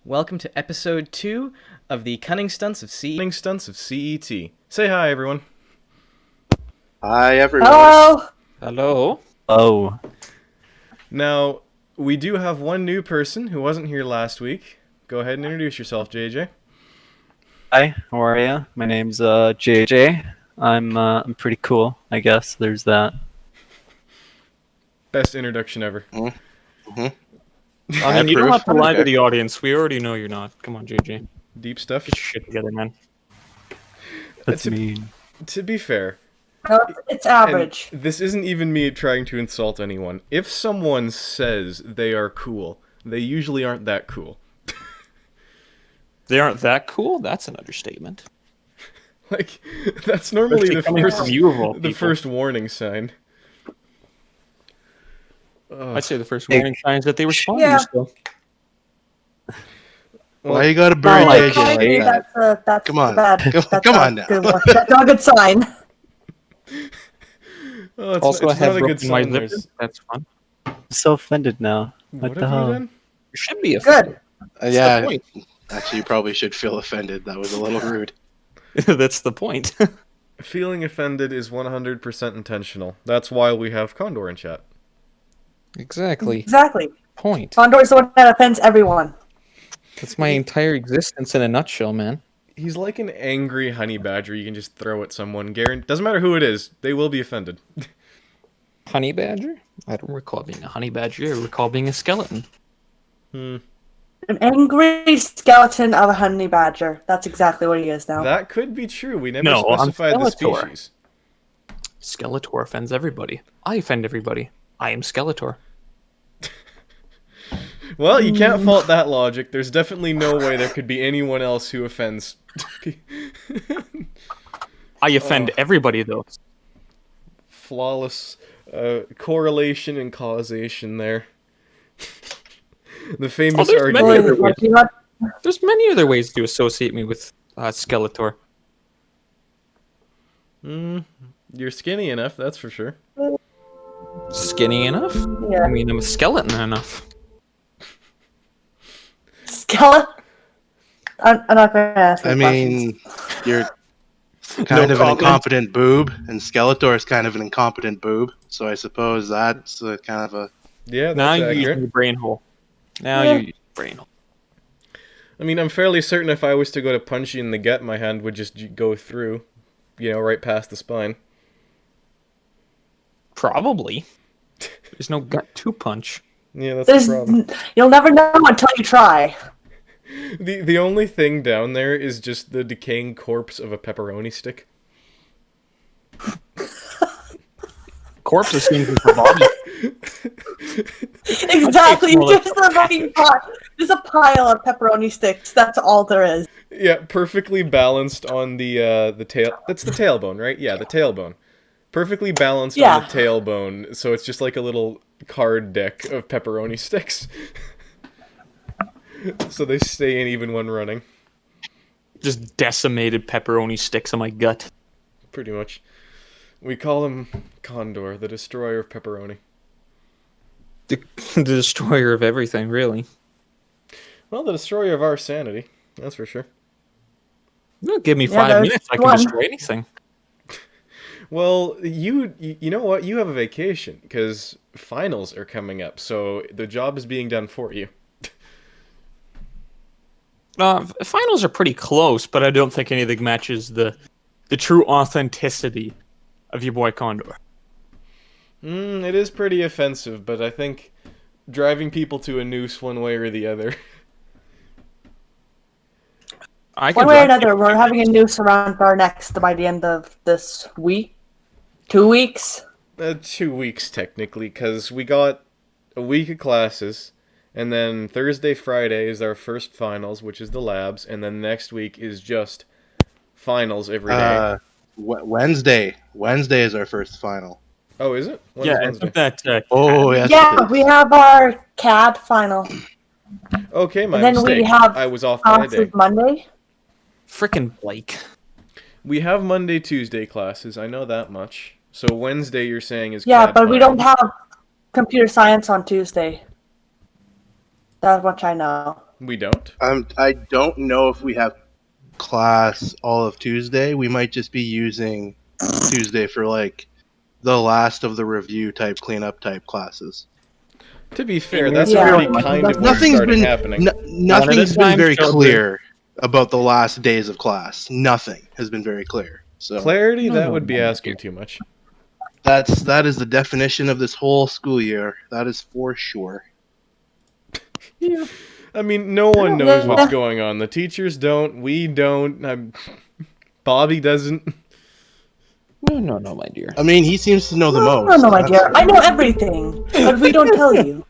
Welcome to episode 2 of the Cunning Stunts of C.E.T. Say hi, everyone. Hi, everyone. Hello. Hello. Oh, Now, we do have one new person who wasn't here last week. Go ahead and introduce yourself, JJ. hi. How are you? My name's JJ. I'm pretty cool. I guess there's that. Best introduction ever. I mean, you don't approve. have to lie to Okay. the audience. We already know you're not. Come on, JJ. Deep stuff. Get your shit together, man. That's To- mean. To be fair, No, it's and average. this isn't even me trying to insult anyone. If someone says they are cool, they usually aren't that cool. They aren't that cool? That's an understatement. Like, that's normally Especially the coming first, from you of all the people. first warning sign. I'd say the first warning sign is that they respond Yeah. to you still. Why you gotta bury No, JJ like Hey, that? that's Come on. bad. Come- That's come not on now. Good one. That's not a good sign. Oh, it's, Also, I it's have not a good broken my sign. zipper. There's... That's fun. I'm so offended now. What What the have you hell? done? You should be Good. That's Yeah, the point. actually, you probably should feel offended. That was a little rude. That's the point. Feeling offended is 100% intentional. That's why we have Condor in chat. Exactly. Exactly. Point. Condor's the one that offends everyone. That's my entire existence in a nutshell, man. He's like an angry honey badger you can just throw at someone. Doesn't matter who it is, they will be offended. Honey badger? I don't recall being a honey badger. I recall being a skeleton. An angry skeleton of a honey badger. That's exactly what he is now. That could be true. We never No, I'm specified the Skeletor. species. Skeletor offends everybody. I offend everybody. I am Skeletor. Well, you can't fault that logic. There's definitely no way there could be anyone else who offends. I offend everybody, though. Flawless correlation and causation there. The famous there's argument. many other ways. You're not- There's many other ways to associate me with Skeletor. You're skinny enough, that's for sure. Skinny enough? Yeah. I mean, I'm a skeleton enough. Skeleton. I'm not going to ask. I any mean, you're kind No of comment. an incompetent boob, and Skeletor is kind of an incompetent boob. So I suppose that's kind of a. Yeah, Now that's you're using accurate. your brain hole. Now Yeah. you're using your brain hole. I mean, I'm fairly certain if I was to go to punch you in the gut, my hand would just go through, right past the spine. Probably. There's no gut to punch. Yeah, that's There's, the problem. you'll never know until you try. The only thing down there is just the decaying corpse of a pepperoni stick. Corpse is seen for body. Exactly. more like- Just a fucking pot. Just a pile of pepperoni sticks. That's all there is. Yeah, perfectly balanced on the tail. That's the tailbone, right? Yeah, the tailbone. Perfectly balanced on Yeah. the tailbone, so it's just like a little card deck of pepperoni sticks. So they stay in even when running, Just decimated pepperoni sticks on my gut. pretty much. We call him Condor, the destroyer of pepperoni. The destroyer of everything, really. Well, the destroyer of our sanity, that's for sure. No, give me Yeah, 5 there's minutes, I can one. destroy anything. Well, you know what? You have a vacation, because finals are coming up, so the job is being done for you. Finals are pretty close, but I don't think anything matches the true authenticity of your boy Condor. It is pretty offensive, but I think driving people to a noose one way or the other. I One can way or drive another, we're having a noose around our necks by the end of this week. 2 weeks. 2 weeks, technically, because we got a week of classes, and then Thursday, Friday is our first finals, which is the labs, and then next week is just finals every day. Wednesday. Wednesday is our first final. Oh, is it? When's Yeah, I Wednesday? think that. Oh, yes. it Yeah, is. we have our CAD final. Okay, my And then mistake. we have I was off by a day. classes Monday. Frickin' Blake. We have Monday, Tuesday classes, I know that much. So Wednesday you're saying is Yeah, CAD but we final. don't have computer science on Tuesday. That much I know. We don't? I don't know if we have class all of Tuesday. We might just be using Tuesday for like the last of the review type, cleanup type classes. To be fair, In that's your already school, kind of what's Nothing's starting been happening. nothing's been time, very children. clear about the last days of class. Nothing has been very clear. So Clarity, No, that no, would be no, asking too much. that is the definition of this whole school year. That is for sure. Yeah. I mean, no one Yeah. knows what's going on. The teachers don't. We don't. Bobby doesn't. No, my dear. I mean, he seems to know the No, most. no, my That's- dear. I know everything, but we don't tell you.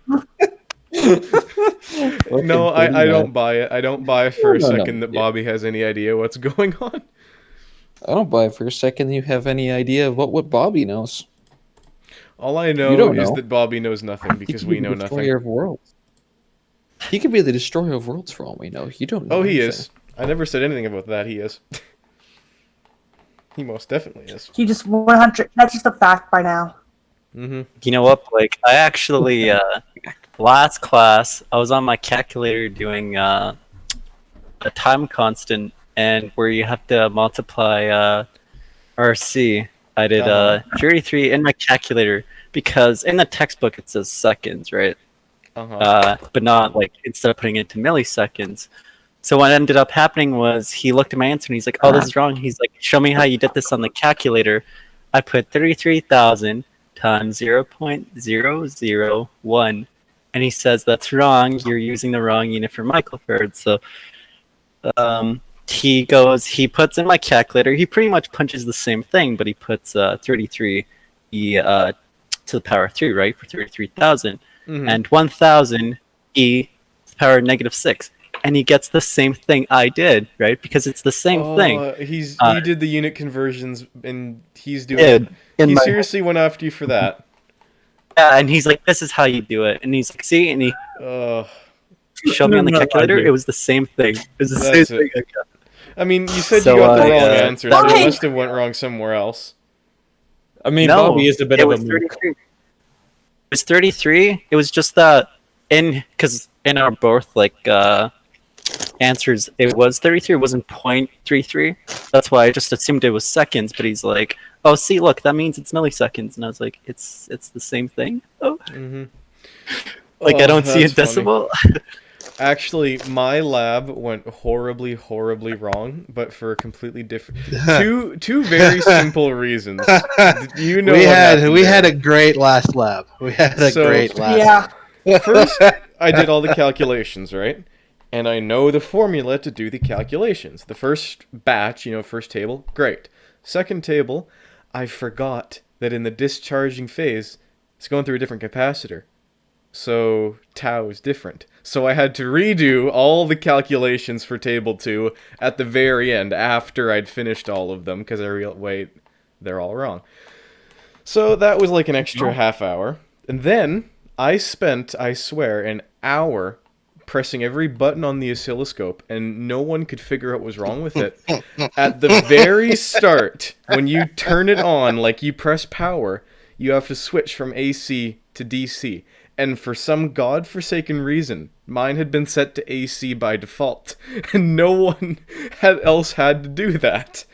No, I don't buy it. I don't buy for a No, second that yeah. Bobby has any idea what's going on. I don't buy it for a second you have any idea of what Bobby knows. All I You know don't is know. that Bobby knows nothing He because could be we the know destroyer nothing. of worlds. He could be the destroyer of worlds for all we know. You don't know. Oh, he anything. is. I never said anything about that. He is. He most definitely is. He just 100. That's just a fact by now. Mm-hmm. You know what, Blake? I actually last class I was on my calculator doing a time constant and where you have to multiply RC. I did Uh-huh. 33 in my calculator because in the textbook it says seconds, right? Uh-huh. But not like instead of putting it into milliseconds. So what ended up happening was he looked at my answer and he's like, "Oh, this is wrong." He's like, "Show me how you did this on the calculator." I put 33,000 times 0.001, and he says that's wrong. You're using the wrong unit for microfarad. So he puts in my calculator. He pretty much punches the same thing, but he puts 33 to the power 3, right, for 33,000, Mhm. and 1,000 to the power -6. And he gets the same thing I did, right? Because it's the same thing. He Uh, did the unit conversions, and he's doing. Dude, in He my seriously went after you for that. yeah, and he's like, "This is how you do it." And he's like, "See," and he showed me on the No, calculator. I do. It was the same thing. It was the That's same it. thing. I mean, you said So, you got the I, wrong uh, answer, so Why? it must have went wrong somewhere else. I mean, No, Bobby is a bit it of a was mook. 33. It was 33. It was just that because in our both answers, it was 33. It wasn't 0.33. That's why I just assumed it was seconds. But he's like, "Oh, see, look, that means it's milliseconds." And I was like, "It's the same thing." Oh, Mm-hmm. like I don't see a that's funny. decimal. Actually, my lab went horribly, horribly wrong, but for a completely different two very simple reasons. You know we what had happened we there. had a great last lab. We had a So- great last. Yeah. First, I did all the calculations, right? And I know the formula to do the calculations. The first batch, first table, great. Second table, I forgot that in the discharging phase, it's going through a different capacitor. So tau is different. So I had to redo all the calculations for table 2 at the very end after I'd finished all of them because wait, they're all wrong. So that was like an extra half hour. And then I spent, I swear, an hour pressing every button on the oscilloscope and no one could figure out what was wrong with it. At the very start, when you turn it on, like you press power, you have to switch from AC to DC. And for some godforsaken reason, mine had been set to AC by default, and no one else had to do that.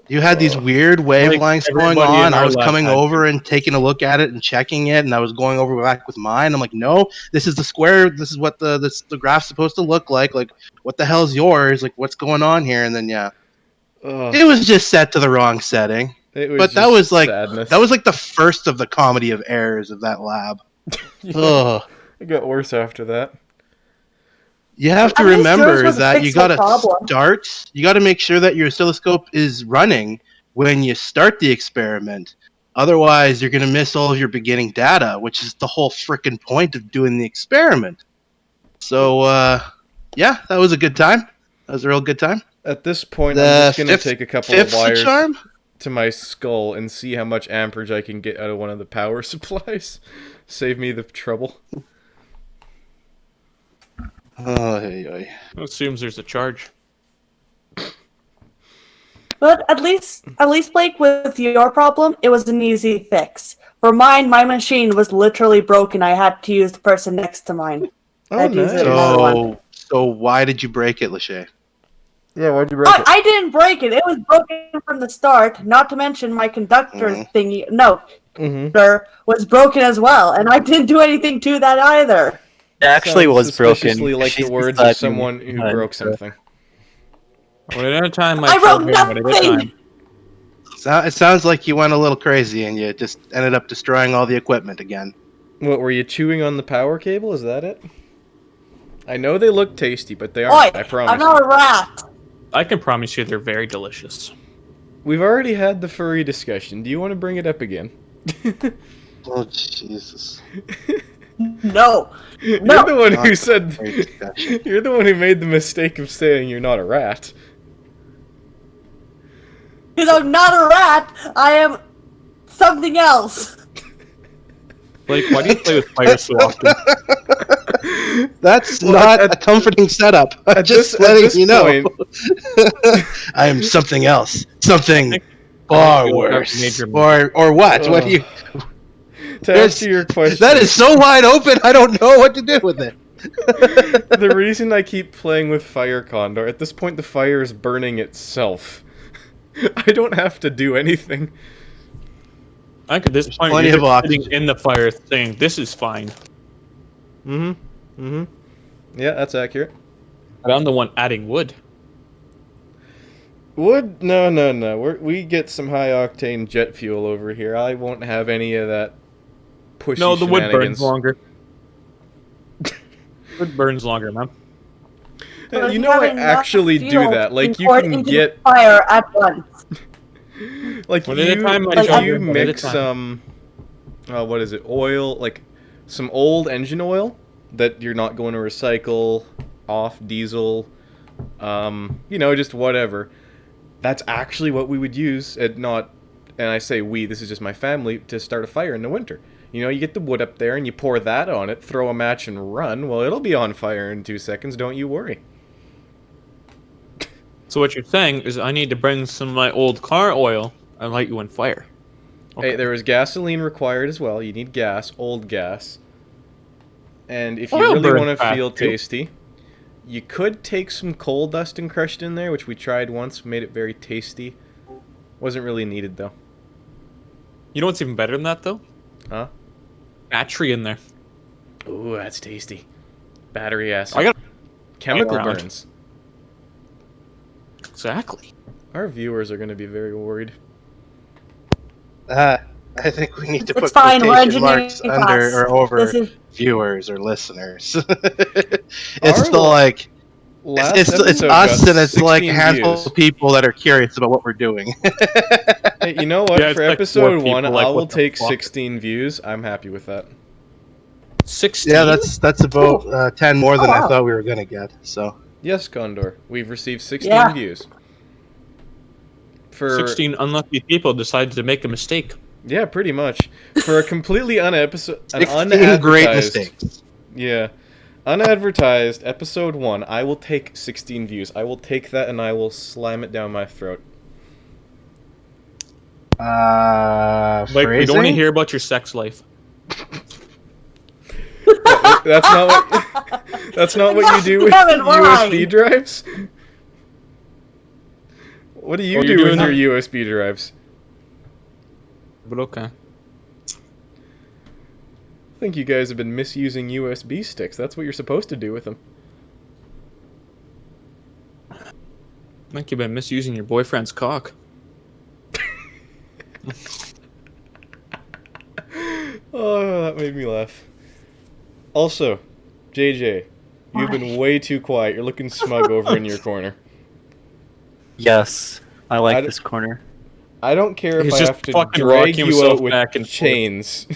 You had these weird wavelengths going everybody in on. I our was lab coming had over and taking a look at it and checking it, and I was going over back with mine. I'm like, no, this is the square. This is what the graph's supposed to look like. Like, what the hell's yours? Like, what's going on here? And then Ugh, it was just set to the wrong setting. it was But that just was like sadness. the first of the comedy of errors of that lab. Yeah, Ugh. it got worse after that. You have to At least remember yours was a that you fixable gotta problem. start. You gotta make sure that your oscilloscope is running when you start the experiment. Otherwise, you're gonna miss all of your beginning data, which is the whole freaking point of doing the experiment. So, yeah, that was a good time. That was a real good time. At this point, The I'm just going to fifth- take a couple of Fifth's the wires charm. to my skull and see how much amperage I can get out of one of the power supplies. Save me the trouble. Oy. Assumes there's a charge. But at least Blake, with your problem, it was an easy fix. For mine, my machine was literally broken. I had to use the person next to mine. Oh, I'd use nice. it. Another one. So why did you break it, Lachey? Yeah, why'd you break it? I didn't break it. It was broken from the start. Not to mention my conductor thingy. No, was broken as well, and I didn't do anything to that either. It actually Sounds was broken. suspiciously like the She's words beside of someone me. who broke something. One at a time, my I wrote children. One at a nothing! time. So, it sounds like you went a little crazy and you just ended up destroying all the equipment again. What, were you chewing on the power cable? Is that it? I know they look tasty, but they Oi, aren't. I promise. I'm not a rat. I can promise you they're very delicious. We've already had the furry discussion. Do you want to bring it up again? Oh, Jesus. No. You're No. the one who Not said. furry discussion. You're the one who made the mistake of saying you're not a rat. Because I'm not a rat. I am something else. Blake, why do you play with fire so often? That's Well, not at- a comforting setup. I'm at just this- at letting this you know. point- I am something else. Something I far think you have worse. major- Or what? What do you? To answer your question, That is so wide open. I don't know what to do with it. the reason I keep playing with Fire Condor. At this point, the fire is burning itself. I don't have to do anything. I think at this point, plenty you're of just sitting oxygen. in the fire saying, this is fine. Yeah, that's accurate. But I'm the one adding wood. Wood? No. We get some high octane jet fuel over here. I won't have any of that pushy No, the wood burns shenanigans. longer. Wood burns longer, man. You You know, I have enough actually do fuel that. Like, to you pour it can into the get, fire at once. like, One at a time, my if children, you one at a mix time. what is it? Oil, like some old engine oil that you're not going to recycle, off diesel, just whatever. That's actually what we would use and I say we, this is just my family, to start a fire in the winter. You know, you get the wood up there and you pour that on it, throw a match and run. Well, it'll be on fire in 2 seconds, don't you worry. So what you're saying is I need to bring some of my old car oil and light you on fire. Hey, there is gasoline required as well. You need gas, old gas. And if you Oil really burns want to fast, feel too. tasty, you could take some coal dust and crushed in there, which we tried once, made it very tasty. Wasn't really needed though. You know what's even better than that, though? Huh? Battery in there. Ooh, that's tasty. Battery acid. I got Chemical around. burns. Exactly. Our viewers are going to be very worried. I think we need to It's put fine, we're quotation engineering marks class. under or over This is viewers or listeners. It's Our still like Last it's episode us got and it's like a 16 handful views. of people that are curious about what we're doing. Hey, you know what? Yeah, it's For like 4 episode people, 1, like, I will what the take fuck? 16 views. I'm happy with that. 16? Yeah, that's about 10 more than Oh, I wow. thought we were gonna get. So Yes, Condor. We've received 16 Yeah. views. For 16 unlucky people decided to make a mistake. Yeah, pretty much. For a completely 16 great unadvertised, mistakes. yeah, unadvertised episode 1, I will take 16 views. I will take that and I will slam it down my throat. Like, we don't want to phrasing? hear about your sex life. That's not what. That's not what you do with Kevin, why? USB drives. What do you Oh, you're do with doing your USB drives? But okay. I think you guys have been misusing USB sticks. That's what you're supposed to do with them. I think you've been misusing your boyfriend's cock. Oh, that made me laugh. Also, JJ, you've been way too quiet. You're looking smug over in your corner. Yes, I like I this corner. I don't care if He's I just have to fucking drag rocking you himself out with back and forth. chains.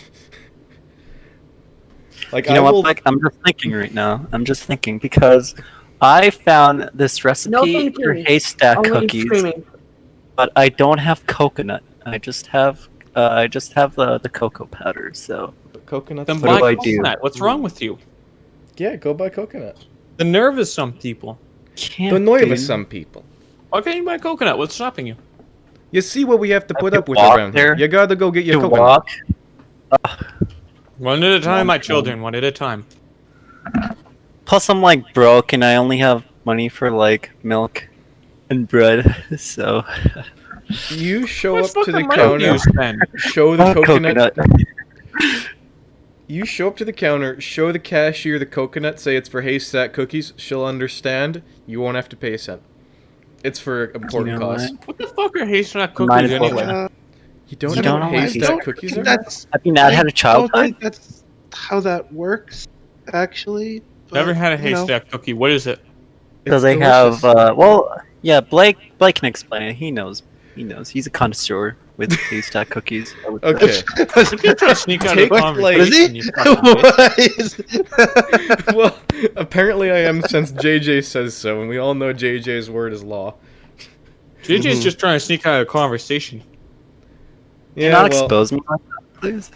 Like, You know I what, will. Mike? I'm just thinking right now. I'm just thinking because I found this No recipe thinking. for haystack Only cookies, screaming. but I don't have coconut. I just have the cocoa powder. So Coconut. Then What buy do I do? coconut. What's wrong with you? Yeah, go buy coconut. The nerve is some people. can't The annoy do- of some people. Why can't you buy coconut? What's stopping you? You see what we have to put to up with walk around here. there. You gotta go get your to coconut. walk. One at a time, my One children. One at a time. plus I'm like broke and I only have money for like milk and bread. So You show How up much to the fucking money do counter, you spend? show the coconut. coconut. You show up to the counter, show the cashier the coconut, say it's for haystack cookies. She'll understand. You won't have to pay a cent. It's for important know cause. What the fuck are hazelnut Might cookies as well. anyway? You don't You know don't what know what haystack haystack cookies are? That's. Have you not had a I childhood? don't think that's how that works, actually. But, Never had a you know. haystack cookie. What is it? So It's they delicious. have, well, yeah, Blake can explain it. He knows. He knows. He's a connoisseur with haystack cookies. I would say. Okay. You're trying to sneak out of Take, the like- What is conversation. he? You fucking bitch. What is- Well, apparently I am since JJ says so, and we all know JJ's word is law. JJ's just trying to sneak out of the conversation. Do Yeah, not well, expose me like that, please.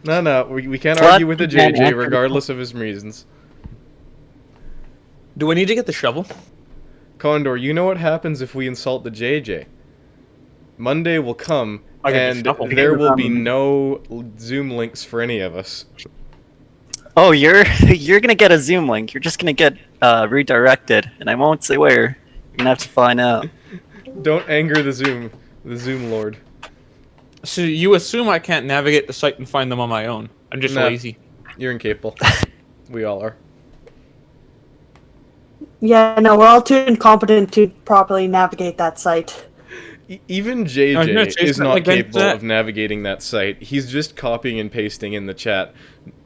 no, we can't What? argue with the You can't JJ answer the regardless of his reasons. Do I need to get the shovel? Condor, you know what happens if we insult the JJ? Monday will come, I get the and shovel. there will be no Zoom links for any of us. Oh, you're gonna get a Zoom link. You're just gonna get redirected, and I won't say where. You're gonna have to find out. Don't anger the Zoom Lord. So you assume I can't navigate the site and find them on my own. I'm just Nah. lazy. You're incapable. We all are. Yeah, no, we're all too incompetent to properly navigate that site. Even I was gonna JJ say is something not like that. capable of navigating that site. He's just copying and pasting in the chat.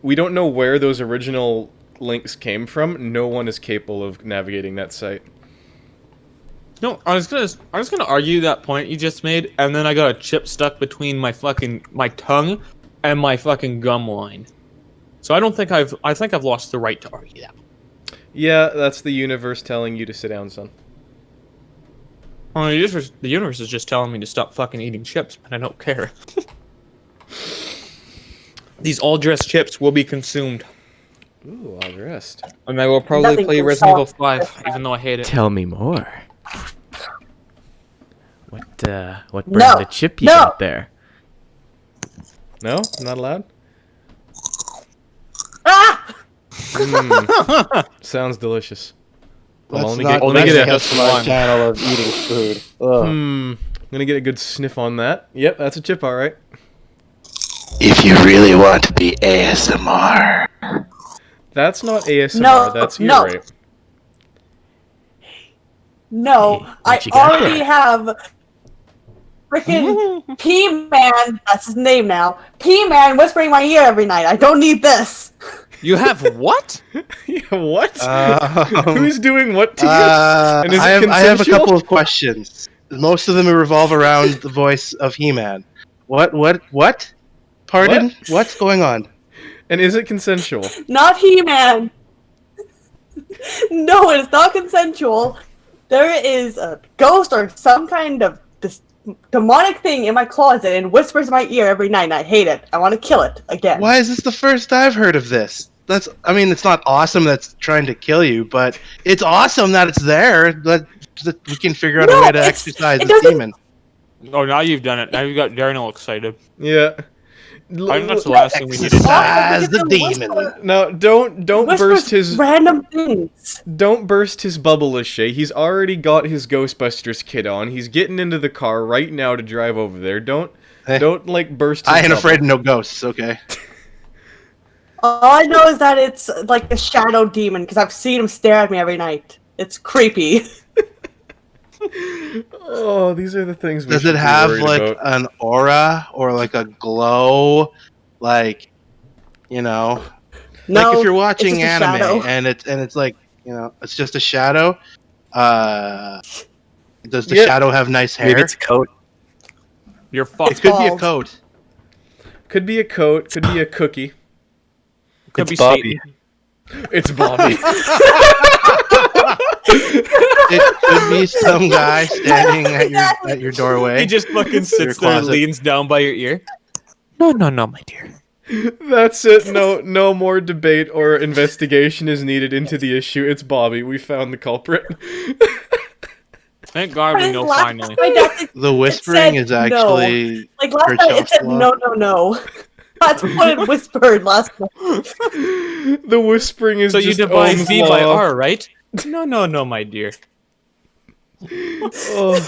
We don't know where those original links came from. No one is capable of navigating that site. No, I was gonna argue that point you just made, and then I got a chip stuck between my tongue and my fucking gum line. So I think I've lost the right to argue that. Yeah, that's the universe telling you to sit down, son. Well, the universe is just telling me to stop fucking eating chips, but I don't care. These all-dressed chips will be consumed, Ooh, all dressed. and I will probably Nothing play can Resident Evil stop 5, even though I hate it. Tell me more. What brand No, of chip you no. got there? No? Not allowed? Ah! Sounds delicious. Let's let me not get, let me that's get just from our one. channel of eating food. Ugh. I'm gonna get a good sniff on that. Yep, that's a chip, alright. If you really want to be ASMR. That's not ASMR, No, that's ear no. rape. No, Hey, I what you got already there? have freaking P-Man, that's his name now, P-Man whispering in my ear every night. I don't need this. You have what? Yeah, what? Who's doing what to you? And is it I have a consensual? couple of questions. Most of them revolve around the voice of He-Man. What? Pardon? What? What's going on? And is it consensual? Not He-Man. No, it's not consensual. There is a ghost or some kind of this demonic thing in my closet and whispers in my ear every night, and I hate it. I want to kill it again. Why is this the first I've heard of this? It's not awesome that's trying to kill you, but it's awesome that it's there. That we can figure out a No, way to it's- exercise it this doesn't- demon. Oh, now you've done it. Now you've got Darren all excited. Yeah. I think that's the last thing we needed. Exercise the Because demon. No, don't Whispers burst his random things. bubble, Lachey. He's already got his Ghostbusters kit on. He's getting into the car right now to drive over there. Don't like burst his I ain't bubble. afraid of no ghosts, okay? All I know is that it's like a shadow demon because I've seen him stare at me every night. It's creepy. Oh, these are the things we Does should it be have worried like about. an aura or like a glow? Like, you know, No, like if you're it's watching just a anime shadow. and it's like, you know, it's just a shadow. Does the Yeah. shadow have nice hair? Maybe it's a coat. You're It fucked. could be a bald. coat. Could be a coat, could be a cookie. Could It's be Bobby. Satan. It's Bobby. It could be some guy standing at your doorway. He just fucking Your sits there and closet. leans down by your ear. No, my dear. That's it. No more debate or investigation is needed into the issue. It's Bobby. We found the culprit. Thank God we His know last finally. night, The whispering said is no. actually Like last for night, it said Joshua. no. That's what it whispered last night. The whispering is So you just divide Ohm's V by law. R, right? No, my dear. Oh,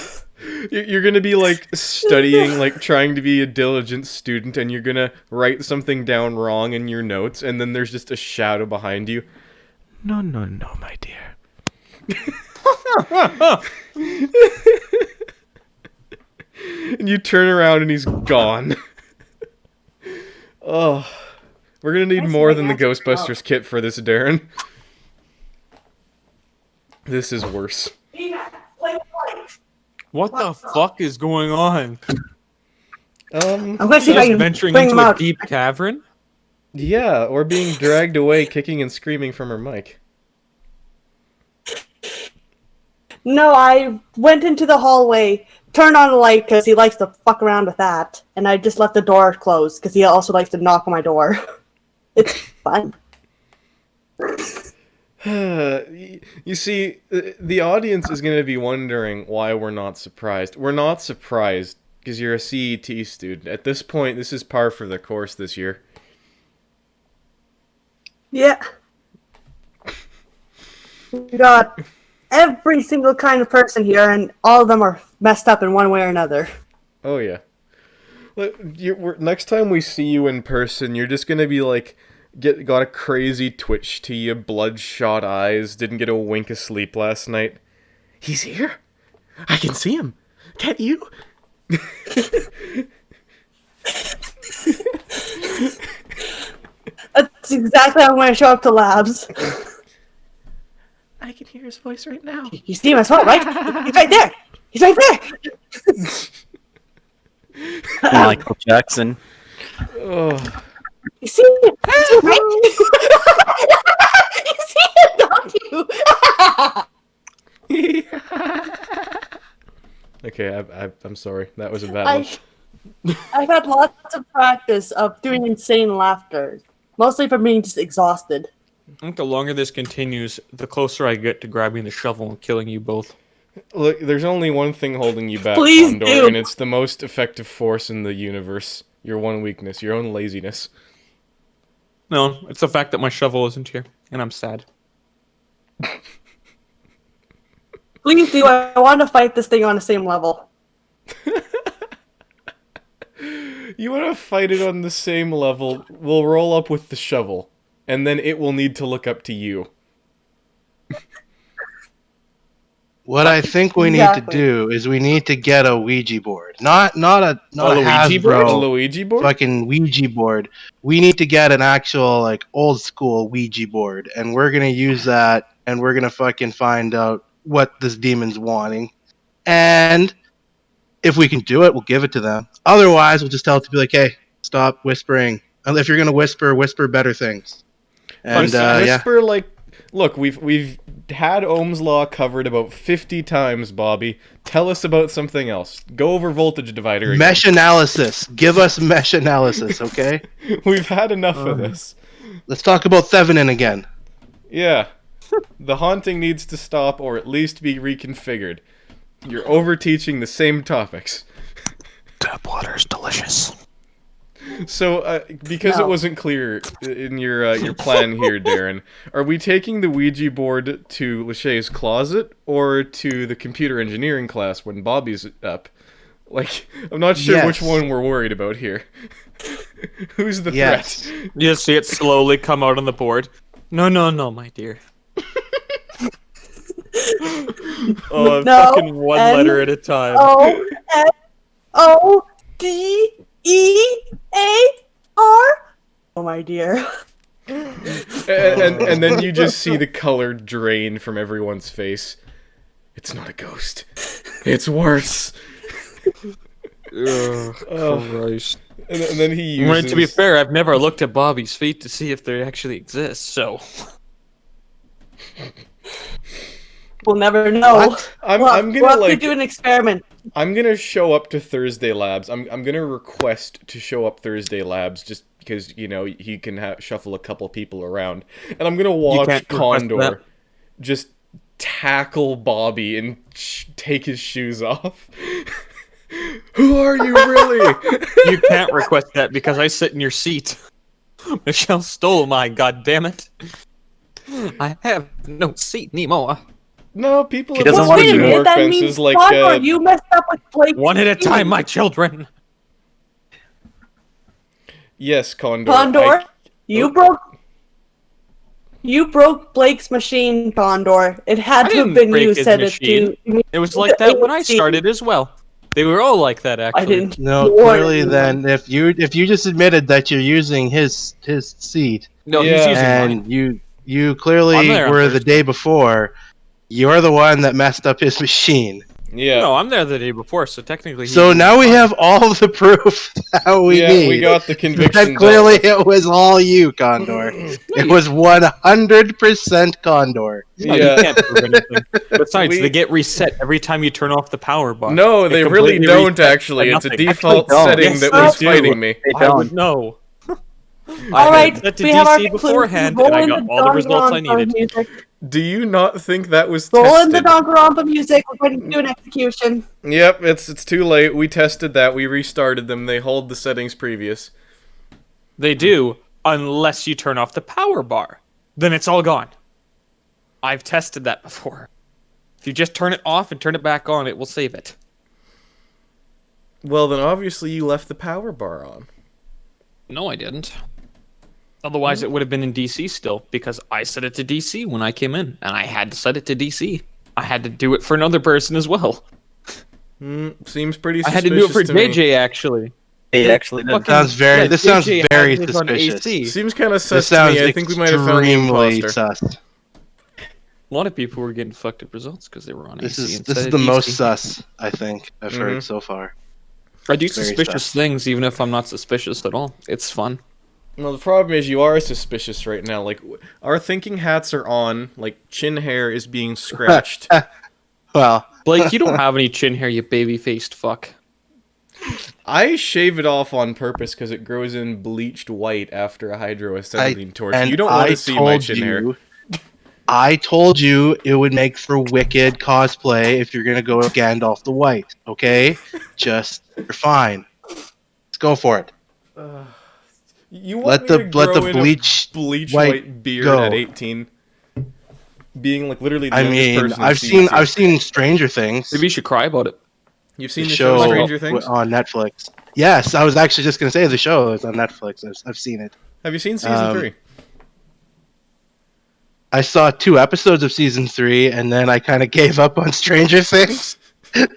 you're gonna be like studying, like trying to be a diligent student, and you're gonna write something down wrong in your notes, and then there's just a shadow behind you. No, my dear. And you turn around and he's gone. Oh, we're gonna need Nice more way than the to answer your Ghostbusters kit for this, Darren. This is worse. What the fuck is going on? I'm gonna see if I Just can venturing bring into them a out. deep cavern? Yeah, or being dragged away, kicking and screaming from her mic. No, I went into the hallway, turned on the light because he likes to fuck around with that, and I just left the door closed because he also likes to knock on my door. It's fun. You see, the audience is going to be wondering why we're not surprised. We're not surprised because you're a C.E.T. student. At this point, this is par for the course this year. Yeah. We got every single kind of person here, and all of them are messed up in one way or another. Oh, yeah. Next time we see you in person, you're just going to be like, got a crazy twitch to you, bloodshot eyes, didn't get a wink of sleep last night. He's here? I can see him. Can't you? That's exactly how I'm going to show up to labs. I can hear his voice right now. You see him as well, right? He's right there. He's right there. Michael Jackson. Oh. You see him, right? You see him, don't you? Okay, I'm sorry. That was a bad one. I've had lots of practice of doing insane laughter, mostly from being just exhausted. I think the longer this continues, the closer I get to grabbing the shovel and killing you both. Look, there's only one thing holding you back, Please Condor, do. and it's the most effective force in the universe. Your one weakness, your own laziness. No, it's the fact that my shovel isn't here, and I'm sad. Please do. I want to fight this thing on the same level. You want to fight it on the same level, we'll roll up with the shovel, and then it will need to look up to you. What I think we need to do is we need to get a Ouija board, not a Luigi board? A Hasbro Luigi board? fucking Ouija board. We need to get an actual like old school Ouija board, and we're gonna use that, and we're gonna fucking find out what this demon's wanting, and if we can do it, we'll give it to them. Otherwise, we'll just tell it to be like, hey, stop whispering. And if you're gonna whisper better things. And yeah. Whisper like, look, we've had Ohm's law covered about 50 times, Bobby. Tell us about something else. Go over voltage divider again. Mesh analysis. Give us mesh analysis, okay? We've had enough of this. Let's talk about Thevenin again. Yeah. The haunting needs to stop or at least be reconfigured. You're overteaching the same topics. Tap water's delicious. So, because it wasn't clear in your plan here, Darren, are we taking the Ouija board to Lachey's closet or to the computer engineering class when Bobby's up? Like, I'm not sure which one we're worried about here. Who's the threat? You see it slowly come out on the board. No, my dear. Oh, No, fucking one letter at a time. O-N-O-D-E-A-R. Oh my dear. And then you just see the color drain from everyone's face. It's not a ghost. It's worse. Christ. And then he uses... Right, to be fair, I've never looked at Bobby's feet to see if they actually exist, so... We'll never know. I'm gonna we'll have like to do an experiment. I'm gonna show up to Thursday Labs. I'm gonna request to show up Thursday Labs just because he can shuffle a couple people around, and I'm gonna watch Condor just tackle Bobby and take his shoes off. Who are you really? You can't request that because I sit in your seat. Michelle stole my goddammit. I have no seat anymore. No, people He have doesn't been wanna Wait a switching do minute, that workbenches means like Condor, you messed up with Blake. One at a time, my children. yes, Condor. Condor, you broke Blake's machine, Condor. It had I to have didn't been break you his said machine. it to. It was like that when I See, started as well. They were all like that, actually. I didn't. No, warn clearly anyone. then if you just admitted that you're using his seat No, he's Yeah. using mine. and you I'm clearly there on were the Thursday. day before, you're the one that messed up his machine. Yeah. No, I'm there the day before, so technically. So now we have all the proof that we yeah, need. we got the conviction. That clearly dealt it was all you, Condor. It was 100% Condor. No, Yeah. you can't prove anything. Besides, We- they get reset every time you turn off the power bar. No, It they really completely don't. resets Actually, to it's a nothing. default don't. setting Yes, that they was do. fighting me. They I would don't. know. All right, set to we have our DC conclusion. beforehand, Roll and I in got the all the results I Danganronpa needed. music. Do you not think that was Roll in the tested? Danganronpa music. We're going to do an execution. Yep, it's too late. We tested that. We restarted them. They hold the settings previous. They do, unless you turn off the power bar. Then it's all gone. I've tested that before. If you just turn it off and turn it back on, it will save it. Well, then obviously you left the power bar on. No, I didn't. Otherwise, it would have been in DC still, because I set it to DC when I came in, and I had to set it to DC. I had to do it for another person as well. Seems pretty I suspicious had to do it for to me. JJ, actually. They actually did. Fucking- Sounds very. yeah, this sounds JJ very had his on suspicious. AC. Seems kind of This sus to sounds me. I think we might have found the extremely imposter. sus. A lot of people were getting fucked up results because they were on This AC. is instead the of DC. most sus I think I've Mhm. heard so far. I do very suspicious sus. things, even if I'm not suspicious at all. It's fun. Well, the problem is you are suspicious right now. Like, our thinking hats are on. Like, chin hair is being scratched. Well, Blake, you don't have any chin hair, you baby-faced fuck. I shave it off on purpose because it grows in bleached white after a hydroacetylene torch. and You don't want I to see my told chin hair. I told you it would make for wicked cosplay if you're gonna go with Gandalf the White. Okay, you're fine. Let's go for it. You want Let me the to let grow the in a bleach. bleach white white beard go. at 18? Being like literally the I youngest mean, person I've seen Stranger Things. Maybe you should cry about it. You've seen The the show show Stranger Things? on Netflix. Yes, I was actually just gonna say the show is on Netflix. I've seen it. Have you seen season 3? I saw 2 episodes of season 3, and then I kind of gave up on Stranger Things.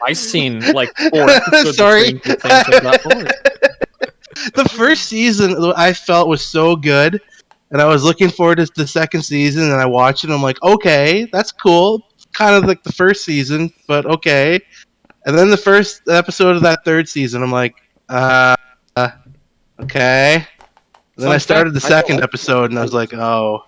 I seen like 4 episodes Sorry. of Stranger Things and got bored. The first season I felt was so good, and I was looking forward to the second season, and I watched it, and I'm like, okay, that's cool. Kind of like the first season, but okay. And then the first episode of that third season, I'm like, okay. And then Fun I started the fact, I don't second like episode, and I was like, oh,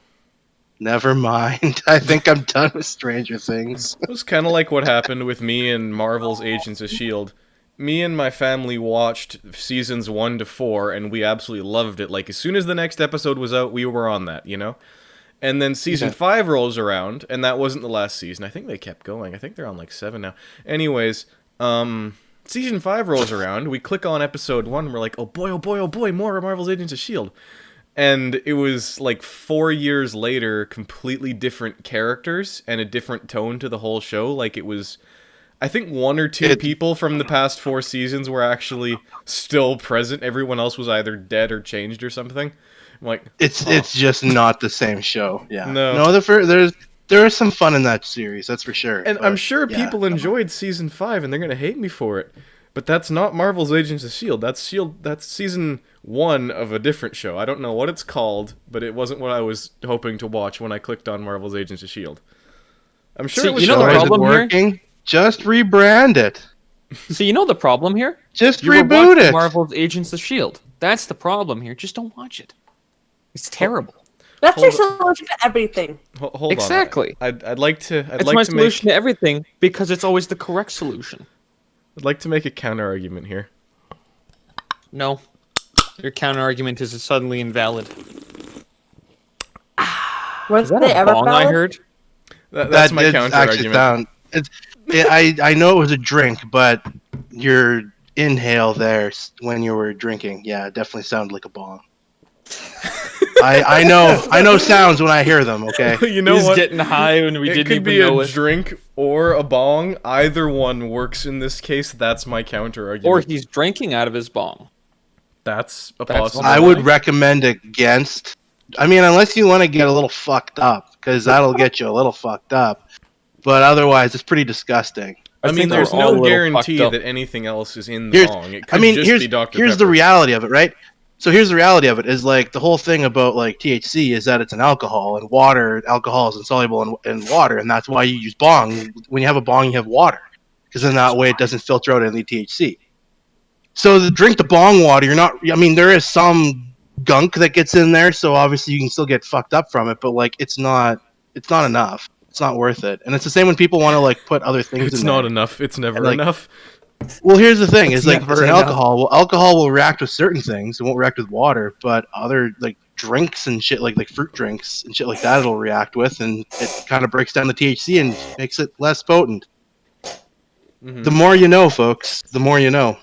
never mind. I think I'm done with Stranger Things. It was kind of like what happened with me and Marvel's Agents of S.H.I.E.L.D. Me and my family watched seasons 1 to 4, and we absolutely loved it. Like, as soon as the next episode was out, we were on that, you know? And then season 5 rolls around, and that wasn't the last season. I think they kept going. I think they're on, like, 7 now. Anyways, season 5 rolls around, we click on episode 1, and we're like, oh boy, more of Marvel's Agents of S.H.I.E.L.D. And it was, like, 4 years later, completely different characters, and a different tone to the whole show. Like, it was... I think 1 or 2 people from the past 4 seasons were actually still present. Everyone else was either dead or changed or something. I'm like, It's just not the same show. Yeah. No. There is some fun in that series, that's for sure. and but, I'm sure yeah, people enjoyed season 5, and they're gonna hate me for it. But that's not Marvel's Agents of S.H.I.E.L.D. That's S.H.I.E.L.D. That's season 1 of a different show. I don't know what it's called, but it wasn't what I was hoping to watch when I clicked on Marvel's Agents of S.H.I.E.L.D. I'm sure See, it was you know the So is it problem here? working? Just rebrand it. So you know the problem here? Just You were reboot watching it. Marvel's Agents of S.H.I.E.L.D. That's the problem here. Just don't watch it. It's terrible. That's your Hold solution to everything. Hold Exactly. on. I'd like to. I'd It's like my to solution to everything because it's always the correct solution. I'd like to make a counter argument here. No. Your counter argument is suddenly invalid. Was Is that they a ever bong I valid? heard? That's That my did counter actually argument. sound. I know it was a drink, but your inhale there when you were drinking. Yeah, it definitely sounded like a bong. I know sounds when I hear them. Okay. You know He's what? getting high when we It didn't could even be know a it. drink or a bong. Either one works in this case. That's my counter Or argument. he's drinking out of his bong. That's a That's possibility. I would recommend against. I mean, unless you want to get a little fucked up, because that'll get you a little fucked up. But otherwise, it's pretty disgusting. I mean, think there's we're all a no little guarantee fucked up. that anything else is in the Here's, bong. It could I mean, just be Dr. here's Pepper. the reality of it, right? So here's the reality of it: is like the whole thing about like THC is that it's an alcohol, and water. Alcohol is insoluble in water, and that's why you use bong. When you have a bong, you have water, because in that way it doesn't filter out any THC. So drink the bong water. You're not. I mean, there is some gunk that gets in there, so obviously you can still get fucked up from it. But like, it's not enough. It's not worth it. And it's the same when people want to like put other things It's in not there. enough. It's never And, like, enough. Well, here's the thing: is like never it's an enough. alcohol. Well, alcohol will react with certain things. It won't react with water, but other like drinks and shit, like fruit drinks and shit like that, it'll react with, and it kind of breaks down the THC and makes it less potent. Mhm. The more you know, folks. The more you know.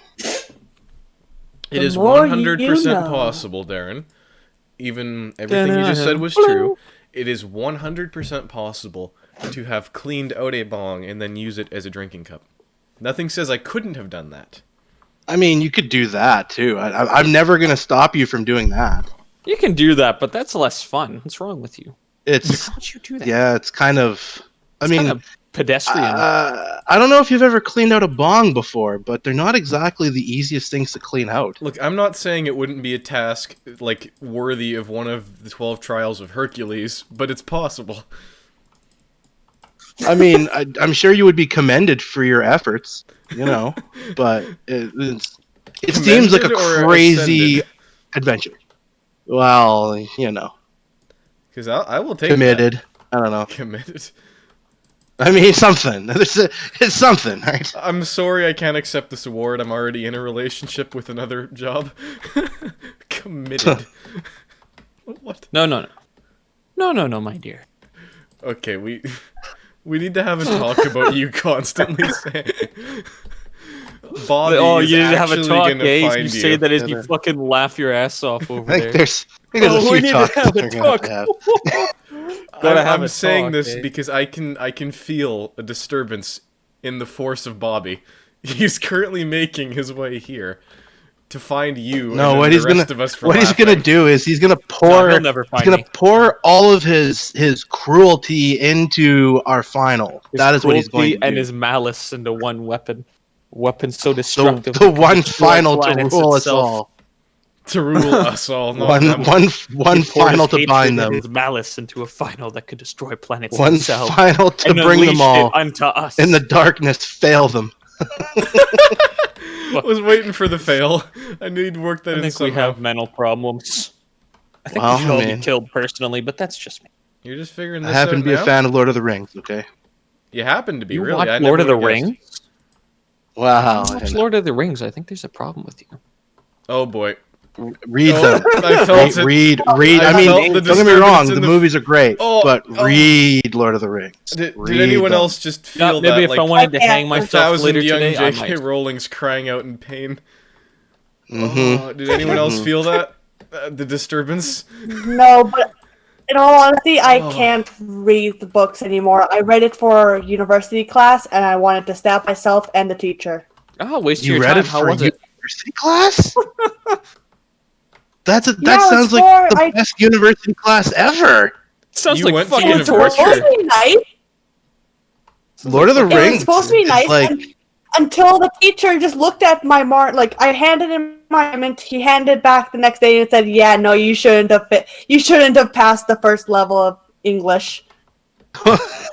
It The is more 100% you know. possible, Darren. Even everything you just said was true. It is 100% possible to have cleaned out a bong and then use it as a drinking cup. Nothing says I couldn't have done that. I mean, you could do that too. I'm never gonna stop you from doing that. You can do that, but that's less fun. What's wrong with you? It's How would you do that? yeah, it's kind of. I It's mean, kind of pedestrian. I don't know if you've ever cleaned out a bong before, but they're not exactly the easiest things to clean out. Look, I'm not saying it wouldn't be a task, like, worthy of one of the 12 trials of Hercules, but it's possible. I mean, I'm sure you would be commended for your efforts, you know, but it seems like a Commended or crazy ascended? adventure. Well, you know, Because I will take committed. I don't know. that. Committed. I mean, something. It's something, right? I'm sorry I can't accept this award. I'm already in a relationship with another job. Committed. What? No, my dear. Okay, we need to have a talk about you constantly saying. Bobby Oh, is you didn't have a actually talk, gonna eh? find You say that as you Yeah. fucking laugh your ass off over I there. think there's a Oh, few we need to talks have a we're gonna have talk. to have. Gotta have I'm a saying talk, this eh? because I can feel a disturbance in the force of Bobby. He's currently making his way here to find you. No, and what then he's the gonna rest of us for what he's laughing. gonna do is he's gonna No, pour he'll never he's find gonna me. pour all of his cruelty into our final. His That is what he's cruelty going to and do. his malice into one weapon. Weapon so The destructive. it the could one destroy final to planets rule us itself. all. To rule us all. Not One them. one He one poured final his to hatred bind and them. his malice into a final that could destroy planets One themselves. final to and bring them unleashed all. it unto us. In the darkness, fail them. I was waiting for the fail. I knew you'd work that I in think we somehow. have mental problems. I think Well, we should all I mean- be killed personally, but that's just me. You're just figuring I this happen out to be now? a fan of Lord of the Rings. Okay. You happen to be, You really. watch I Lord of never the would've guessed. Rings? Wow. You watch Lord of the Rings. I think there's a problem with you. Oh boy. Read Oh, them. I felt it. Read. I I felt mean, the don't get me disturbance wrong. in The the- movies are great, Oh, but oh. read Lord of the Rings. Did Read anyone them. else just Yeah, feel maybe that, if like, I wanted to hang a myself 1,000 later young today, I J.K. might. Rowling's crying out in pain? Mhm. Oh, did anyone else feel that? The disturbance? No, but in all honesty, I Oh. can't read the books anymore. I read it for university class, and I wanted to stab myself and the teacher. Oh, waste You your read time. it How for was it? university class? That Yeah, it sounds was like for- the I- best university class ever. Sounds You like went to fucking It was university? supposed torture. to be nice. Lord of the It Rings. was supposed to be is nice like until the teacher just looked at my mark. Like I handed him my assignment, he handed back the next day and said, "Yeah, no, you shouldn't have passed the first level of English."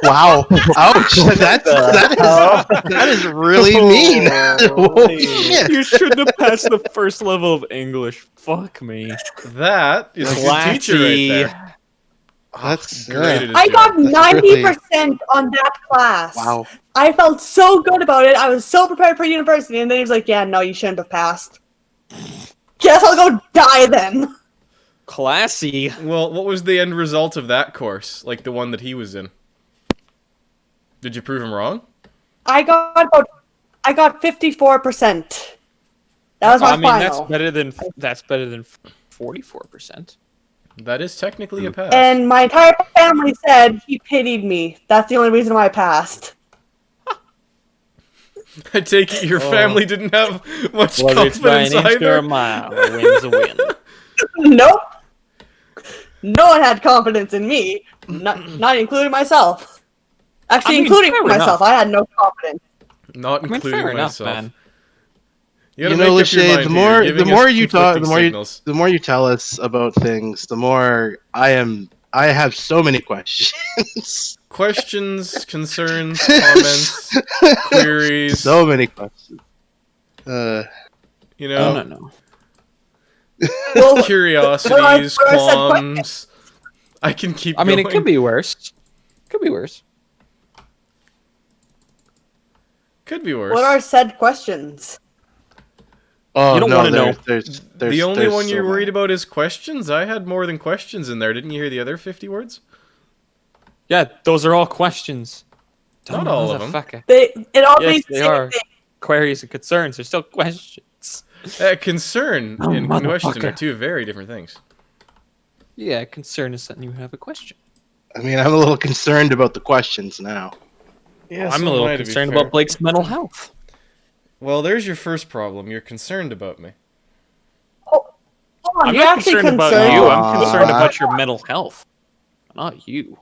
wow. Ouch. That is really mean. Holy shit. You shouldn't have passed the first level of English. Fuck me. That is a good teacher right Classy. there. That's Great at his I got job. That's 90% on that class. Wow. I felt so good about it. I was so prepared for university, and then he was like, "Yeah, no, you shouldn't have passed." Guess I'll go die then. Classy. Well, what was the end result of that course? Like the one that he was in? Did you prove him wrong? I got 54%. That was my I mean, final. that's better than 44%. That is technically a pass. And my entire family said he pitied me. That's the only reason why I passed. I take it your Oh. family didn't have much Whether it's by an confidence inch or either. a mile, a win's a win. Nope. No one had confidence in me, not including myself. Actually, I mean, including fair myself, enough. I had no confidence. Not I mean, including fair enough, myself. man. You gotta You know, make up your Lachey, mind the here. You're more giving the more us you talk, conflicting signals. the more you tell us about things, the more I have so many questions. Questions, concerns, comments, queries. So many questions. You No, know, no. Well, curiosities, Well, I said qualms. I can keep I mean, going. it could be worse. Could be worse. Could be worse. what are said questions? Oh You don't no, wanna know. there's the only there's one so you're worried many. about is questions? I had more than questions in there. Didn't you hear the other 50 words? Yeah, those are all questions. Not Dumb all of them. motherfucker. It all Yes, means the they same are. thing. Queries and concerns are still questions. Concern Oh, and question are motherfucker. two very different things. Yeah, concern is something you have a question. I mean, I'm a little concerned about the questions now. Yeah, I'm a little concerned about Blake's mental health. Well, there's your first problem. You're concerned about me. Hold on, I'm you're not actually concerned about concerned. you. I'm concerned Aw. about your mental health, not you.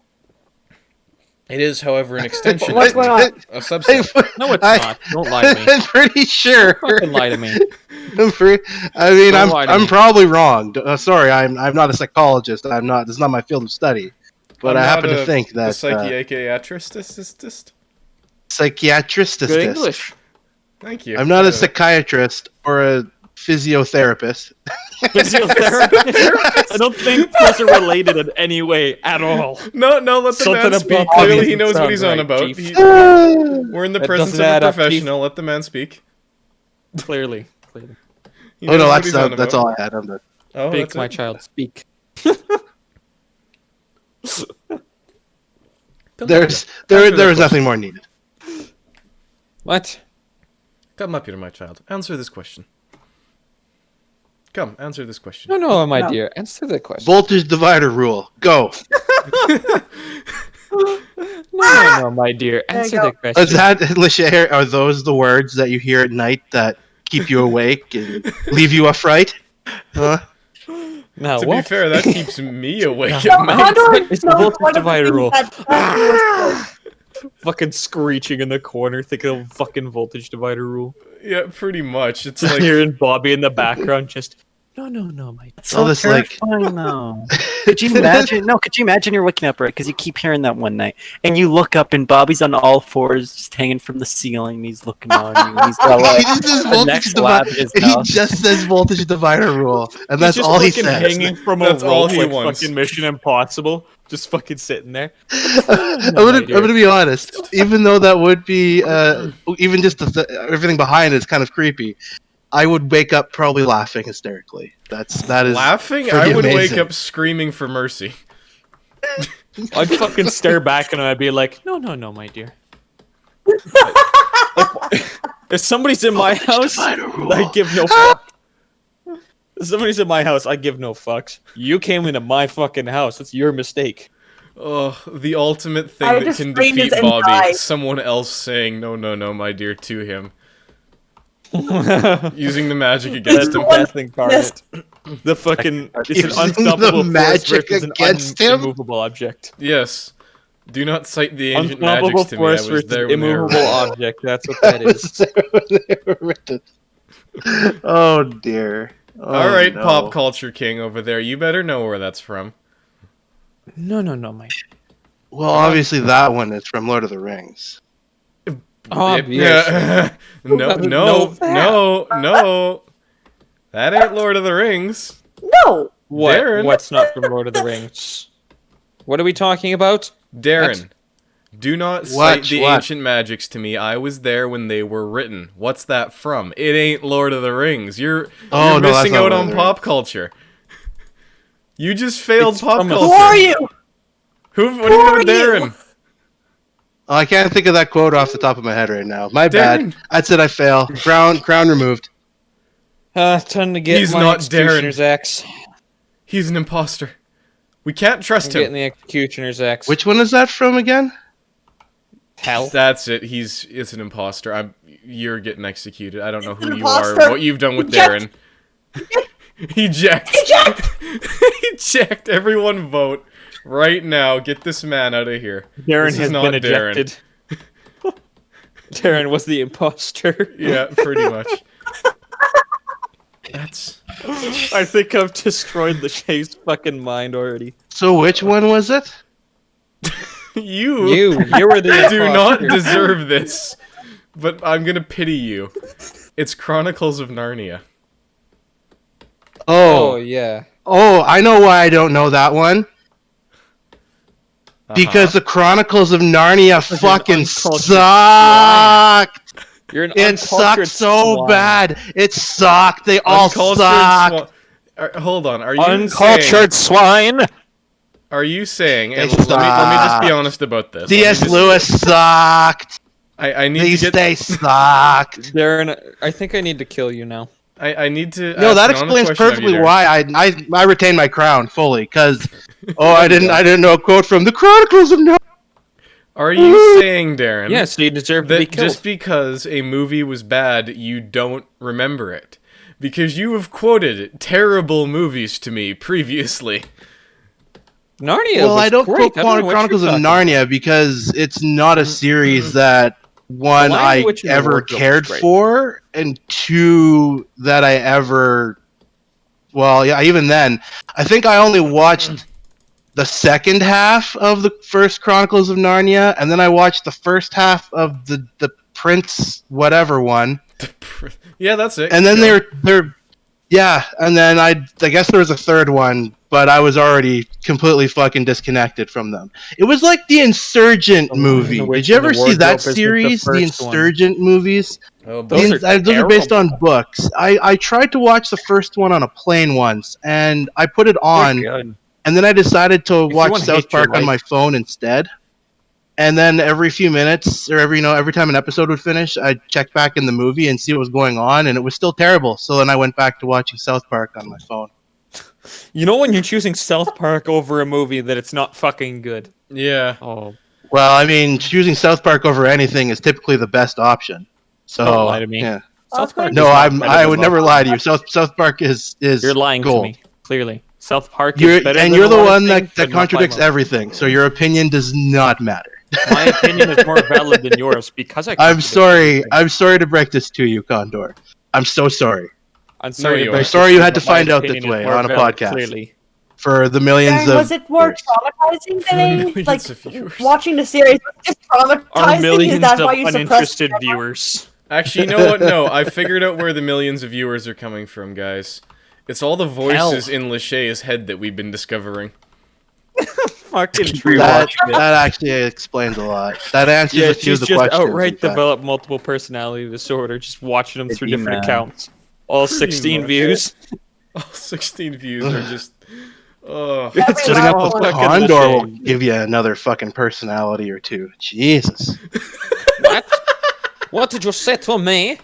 It is, however, an extension What's going on? a subset. No, it's not. Don't lie to me. I'm pretty sure. Fucking lie to me. I mean, Don't lie to I'm me. probably wrong. Sorry, I'm not a psychologist. I'm not. This is not my field of study. But I'm I not happen to think a that psychiatrist. psychiatrist. Good English. Thank you. I'm not a Proud of it. psychiatrist or a physiotherapist. Physiotherapist. I don't think those are related in any way at all. No, let the Something man speak. about Clearly, doesn't he knows what sound he's on right, about. Chief. We're in the That presence of doesn't a add up, Chief. professional. Let the man speak. Clearly. He Oh knows no, what he's on that's about. all I had. I'm done. Oh, Speak, that's my it? child, speak. Come There up here. was nothing more needed. What? Come up here, my child. Answer this question. Come, answer this question. No, my No. dear. Answer the question. Voltage divider rule. Go. No, my dear. Answer you the question. Is that, Lachey, are those the words that you hear at night that keep you awake and leave you affright? Huh? No, To what? be fair, that keeps me awake So, at how night. do I It's the know voltage what of the divider things rule. that you was Fucking screeching in the corner, thinking of fucking voltage divider rule. Yeah, pretty much. It's Just like hearing Bobby in the background, just no, my. It's All so this, like- terrifying, though. Could you imagine? No, could you imagine you're waking up, right? Because you keep hearing that one night, and you look up, and Bobby's on all fours, just hanging from the ceiling, and he's looking on you, and he's got He like just says the voltage next lab in his divider. He mouth. just says voltage divider rule, and that's He's just all he fucking says. hanging from a That's all rope he like wants. fucking Mission Impossible, just fucking sitting there. I'm gonna be honest. Even though that would be, even just everything behind it is kind of creepy. I would wake up probably laughing hysterically. That is laughing. pretty I would wake amazing. up screaming for mercy. I'd fucking stare back and I'd be like, no, my dear. If somebody's in my house, divider rule. I give no fuck. If somebody's in my house, I give no fucks. You came into my fucking house. That's your mistake. Oh, the ultimate thing I that just can screamed defeat and Bobby. died. Someone else saying, no, my dear, to him. Using the magic against That's him. the death incarnate. The fucking it's Using an unstoppable the force magic versus an against him? immovable object. Yes. Do not cite the ancient Unstoppable magics to me. I force was versus there when they were immovable written. object. That's what that is. Oh dear. Oh, All right, no. pop culture king over there. You better know where that's from. No, my. Well, obviously that one is from Lord of the Rings. Obviously. no, doesn't no, know that? no. That ain't Lord of the Rings. No. What? Darren. What's not from Lord of the Rings? What are we talking about? Darren, do not cite What? the What? ancient magics to me. I was there when they were written. What's that from? It ain't Lord of the Rings. You're Oh, no, that's missing not out Lord on of the pop culture. You just failed It's pop from a- culture. Who are you? What do you know, are you? Darren? Oh, I can't think of that quote off the top of my head right now. My bad. Darren. That's it. I fail. Crown removed. Time to get He's my not executioner's axe. He's an imposter. We can't I'm trust getting him. the executioner's axe. Which one is that from again? hell? That's it. It's an imposter. You're getting executed. I don't know It's who an you are, imposter. what you've done with Eject. Darren. Eject. Eject. Everyone vote right now. Get this man out of here. Darren This is has not been Darren. ejected. Darren was the imposter. Yeah, pretty much. That's I think I've destroyed the Shay's fucking mind already. So which one was it? you. You were the Do not imposter. deserve this. But I'm gonna pity you. It's Chronicles of Narnia. Oh yeah. Oh, I know why I don't know that one. Because the Chronicles of Narnia fucking uncultured sucked. You're an It sucked uncultured so swine. bad. It sucked. They all Uncultured sucked. hold on. Are you Uncultured swine. Are you saying? And They let me just be sucked. honest about this. C.S. Lewis sucked. I need These to get. they sucked. Darren, I think I need to kill you now. I need to. No, ask that an honest explains question of you, perfectly Darren. why I retain my crown fully. Because I didn't know a quote from the Chronicles of Narnia. Are you saying, Darren? Yes, you deserve to be That killed. just because a movie was bad, you don't remember it, because you have quoted terrible movies to me previously. Narnia Well, was I don't great. quote I don't know what Chronicles you're of talking Narnia because it's not a series that one The Lion, I the Witch, and the ever Wardrobe was cared great. for, and two that I ever. Well, yeah, even then, I think I only watched the second half of the first Chronicles of Narnia, and then I watched the first half of the Prince whatever one, Yeah, that's it. and then Go. they're yeah, and then I guess there was a third one, but I was already completely fucking disconnected from them. It was like the Insurgent The Lion, movie. the Witch, Did you and the ever see that Wardrobe is like the series, the first one. Insurgent movies? Oh, boy. Those are Those are based terrible. on books. I tried to watch the first one on a plane once, and I put it They're on, good. and then I decided to you watch wanna South hate your Park on life- my phone instead. And then every few minutes, or every time an episode would finish, I'd check back in the movie and see what was going on, and it was still terrible. So then I went back to watching South Park on my phone. You know when you're choosing South Park over a movie that it's not fucking good. Yeah. Oh, Well, I mean, choosing South Park over anything is typically the best option. So Don't lie to me. Yeah. South Park. No, is not better I than would Love. never lie to you. South Park is You're lying gold. to me. Clearly, South Park You're is better. and than you're a the lot of one things, that but not by contradicts much. everything. So your opinion does not matter. My opinion is more valid than yours because I. I'm contradict sorry. everything. I'm sorry to break this to you, Condor. I'm so sorry I'm sorry. you to are. break I'm sorry this you to had to but my find out this opinion is way more on a valid, podcast. Clearly, for the millions Darren, of. was it more viewers. traumatizing than Millions like of viewers. watching the series? Was it our traumatizing? Is millions that of why you suppressed uninterested it? viewers. Actually, you know what? No, I figured out where the millions of viewers are coming from, guys. It's all the voices in Lachey's head that we've been discovering. Fucking That, rewatch it. that actually explains a lot. That answers Yeah, a few of she's the just questions. outright in fact. developed multiple personality disorder, just watching them through Pretty different mad. accounts. All 16 much. views. All 16 views are just. Oh. It's Every just Putting up last all with one. fucking Condor will Lachey. give you another fucking personality or two. Jesus. What? What did you say to me?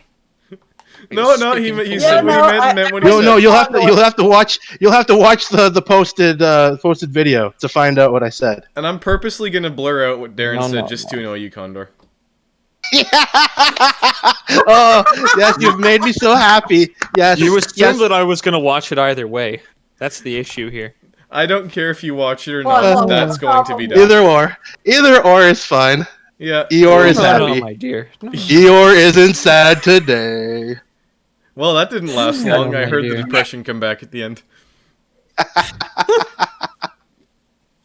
No, he Yeah, said what no, he meant what he No, said. no, you'll have to watch the posted video to find out what I said. And I'm purposely gonna blur out what Darren No, said no, just to annoy you, Condor. Oh, yes, you've made me so happy. Yes, You assumed yes. that I was gonna watch it either way. That's the issue here. I don't care if you watch it or Well, not. no That's going to be done. Either or is fine. Yeah. Eeyore is No, happy. no, my dear. No. Eeyore isn't sad today. Well, that didn't last No, long. I my heard the dear. depression come back at the end.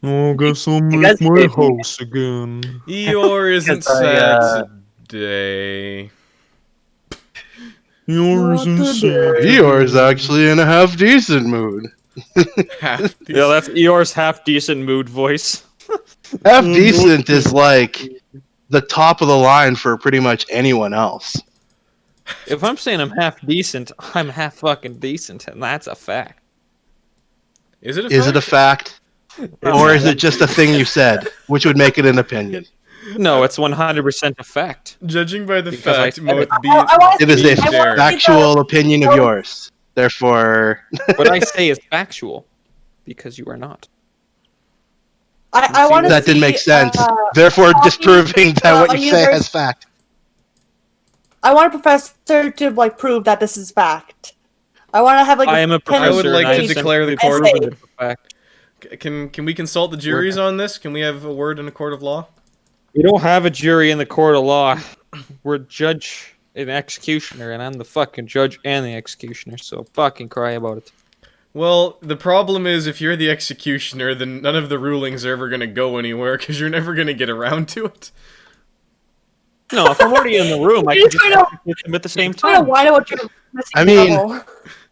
Oh, guess I'll You guys make my gave me- house again. Eeyore isn't Because I, sad today. Yours insane. Eeyore's actually in a half decent mood. Half Yeah, that's Eeyore's half decent mood voice. Half decent is like the top of the line for pretty much anyone else. If I'm saying I'm half decent, I'm half fucking decent, and that's a fact. Is it a Is it a fact? fact? Or is it just a thing you said, which would make it an opinion? No, it's 100% a fact. Judging by the Because I fact, said both it. B I want It is a Darren. factual opinion of yours. Therefore, What I say is factual, because you are not. I want to that didn't make sense. Therefore, copy disproving that what a you say universe- has fact. I want a professor to like prove that this is fact. I want to have like I am a I would professor. like and to I declare the simply court. proven it for fact. Can we consult the juries on this? Can we have a word in a court of law? We don't have a jury in the court of law. We're judge and executioner, and I'm the fucking judge and the executioner, so fucking cry about it. Well, the problem is if you're the executioner, then none of the rulings are ever gonna go anywhere because you're never gonna get around to it. No, if I'm already in the room, I can just execute them at the same I don't time. know why what you're missing. I mean, level.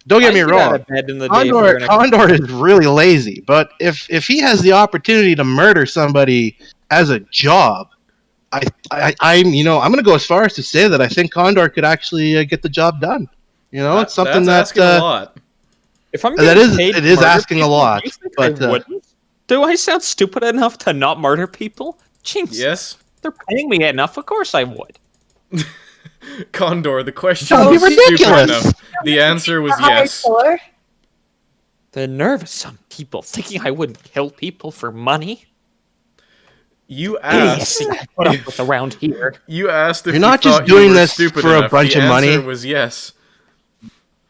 Don't get me I get out wrong. of bed in the day for an Condor is really lazy, but if he has the opportunity to murder somebody as a job, I'm gonna go as far as to say that I think Condor could actually get the job done. It's something That's asking a lot. If I'm That getting is- paid it to is murder asking a people, lot, do you think but, I wouldn't? Do I sound stupid enough to not murder people? Jeez, Yes? they're paying me enough. Of course I would. Condor, the question That would was be stupid ridiculous. enough. The answer was Higher yes. score? The nerve of some people thinking I wouldn't kill people for money. You asked. Idiocy I put up with around here. You asked if You're not you just thought you doing were this stupid for a enough. bunch The of money. answer was yes.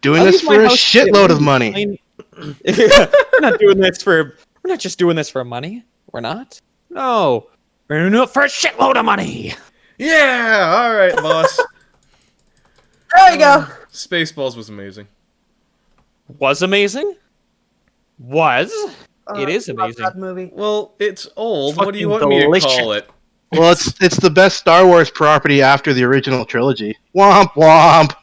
Doing I'll this leave my for a house shitload of clean. money. We're not doing this for. We're not just doing this for money. We're not. No, we're doing it for a shitload of money. Yeah. All right, boss. There we go. Spaceballs was amazing. Was amazing. Was. It is I love amazing. that movie. Well, it's old. Fucking What do you want me to delicious. call it? Well, it's the best Star Wars property after the original trilogy. Womp womp.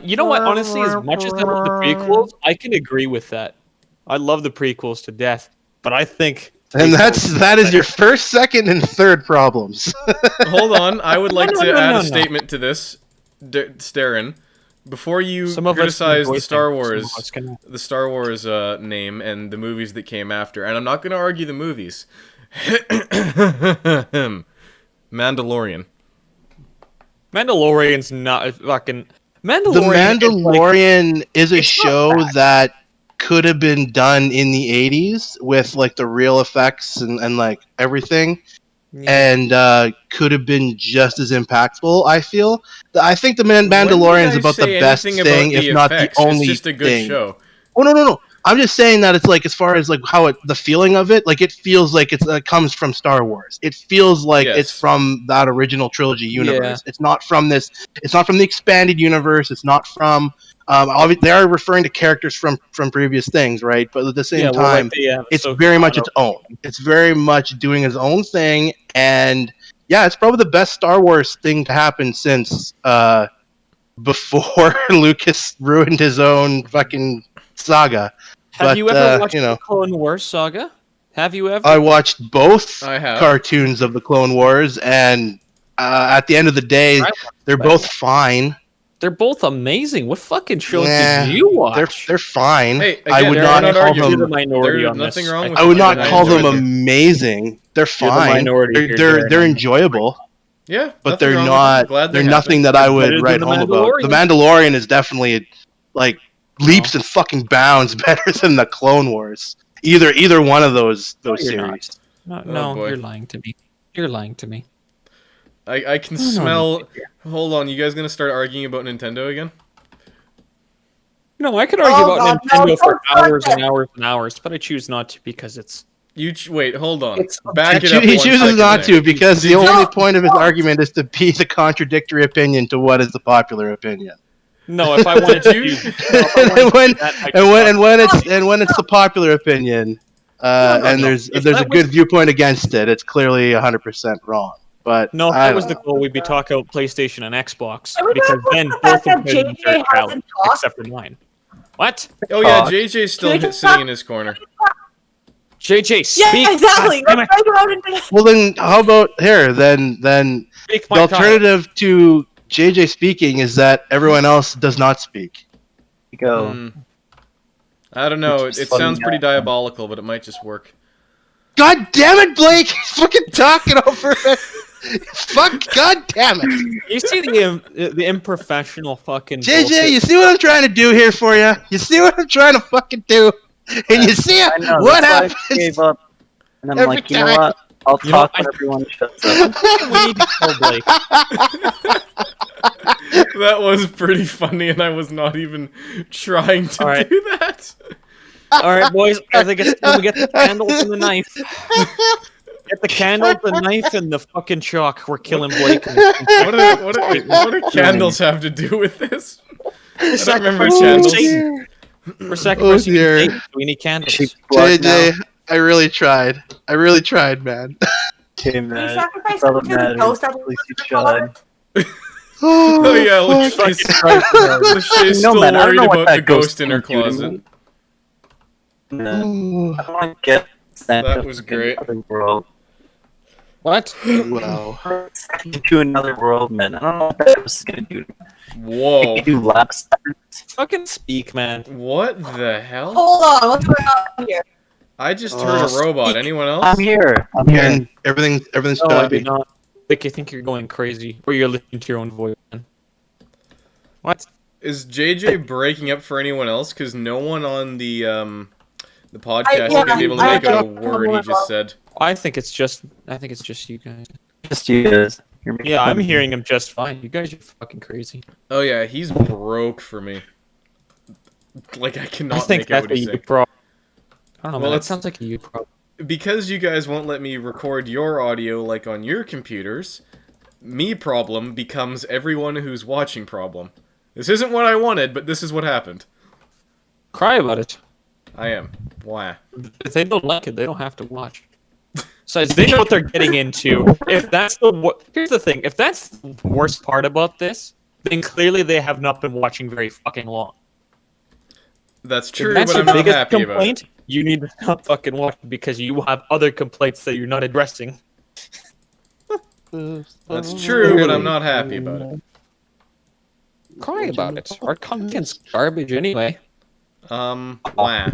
You know what? Honestly, as much as I love the prequels, I can agree with that. I love the prequels to death, but I think. And Spaceballs that is your first, second, and third problems. Hold on. I would like to add no. a statement to this, Darren. Before you Some of us criticize enjoy the Star things, some Wars, of us can- the Star Wars name and the movies that came after, and I'm not going to argue the movies. Mandalorian. Mandalorian's not a fucking. The Mandalorian. Mandalorian is a it's not show bad. that could have been done in the 80s with like the real effects and like everything, and could have been just as impactful. I think the Mandalorian is about the best thing, if not the only It's just a good thing. show. Oh no! I'm just saying that it's like as far as like how the feeling of it, like it feels like it comes from Star Wars. It feels like Yes. it's from that original trilogy universe. Yeah. It's not from this. It's not from the expanded universe. It's not from. They are referring to characters from previous things, right? But at the same time, it's very much its own. It's very much doing its own thing, and yeah, it's probably the best Star Wars thing to happen since before Lucas ruined his own fucking saga. Have you ever watched you know, the Clone Wars saga? Have you ever? I watched both I have. cartoons of the Clone Wars, and at the end of the day, they're both fine. They're both amazing. What fucking shows Nah, did you watch? They're fine. Hey, I again, would we're not not call arguing. You're the them. minority There's on nothing this. wrong with I would it, not and I call them enjoyed them. amazing. They're the fine. minority here, They're Darren. enjoyable, Yeah, but nothing they're wrong with not. them. Glad they They're nothing happened. that I They're better would than write The home about. The Mandalorian. Mandalorian is definitely like leaps and fucking bounds better than the Clone Wars. Either one of those No, you're series. not. Oh, No, boy. you're lying to me. You're lying to me. I can no, smell. Hold on, you guys gonna start arguing about Nintendo again? No, I could argue Oh, about God, Nintendo no, for don't start hours that. and hours and hours, but I choose not to because it's. Wait, hold on. It's Back it up. He one chooses second not there. to because the Did you- only point of his argument is to be the contradictory opinion to what is the popular opinion. No, if I wanted to you- use. if I wanted and to when do that, I and when it's the popular opinion, and no. there's If a that good was- viewpoint against it, it's clearly 100% wrong. But No, if I that was don't the know. goal, we'd be talking about PlayStation and Xbox Are we because talking then about both the fact that opinions JJ are valid, hasn't talked? except for mine. What? Oh yeah, Talk. JJ's still JJ sitting in his corner. JJ, speak. Yeah, exactly. God damn it. Let's talk about it. Well, then how about here? Then Speak the my time. alternative to JJ speaking is that everyone else does not speak. You go. Hmm. I don't know. It's It funny sounds now. pretty diabolical, but it might just work. God damn it, Blake! He's fucking talking over it. Fuck, god damn it. You see the improfessional fucking JJ, bullshit. you see what I'm trying to do here for you? You see what I'm trying to fucking do? And you see I know, what that's why I gave happens? up. And I'm Every like, you know time. what? I'll You know, talk when everyone shuts up. We need to kill Blake. That was pretty funny, and I was not even trying to Alright. do that. Alright, boys, I think it's time to get the candles and the knife. Get the candles, the knife, and the fucking chalk. We're killing Blake. What do candles have to do with this? I don't remember candles. For sacrificing dear. Satan, we need candles. She's blood now. JJ, I really tried. man. Okay, You man. sacrifice That's all that to the matters. ghost At least you of tried. Oh yeah, fuck. Lachey's No, still man, I don't worried know what about the that ghost ghost in her can do to closet. me. Man, I don't want to get sent That to was fucking great. Another world. What? Wow. To another world, man. I don't know what that ghost is gonna do. Whoa. You do lap sessions. Fucking speak, man. What the hell? Hold on, what's going on here? I just heard a robot. Anyone else? I'm here. And everything's No, I choppy. did not. Vic, I think you're going crazy. Or you're listening to your own voice, man. What? Is JJ breaking up for anyone else? Because no one on the podcast yeah, is gonna be able to I make out a have word he just said. I think it's just you guys. Just you guys. You're making Yeah, fun I'm of me. hearing him just fine. You guys are fucking crazy. Oh yeah, he's broke for me. Like I I cannot think make out that's what a he's you saying. problem. I don't know, Well, man. It it's- sounds like a you problem. Because you guys won't let me record your audio like on your computers, me problem becomes everyone who's watching problem. This isn't what I wanted, but this is what happened. Cry about it. I am. Why? If they don't like it, they don't have to watch. Besides, they know what they're getting into. If that's here's the thing: if that's the worst part about this, then clearly they have not been watching very fucking long. That's If true, that's but your I'm not biggest happy about complaint, it. you need to stop fucking watching because you have other complaints that you're not addressing. That's true, but I'm not happy about it. Cry about it. Our content's garbage anyway. Why?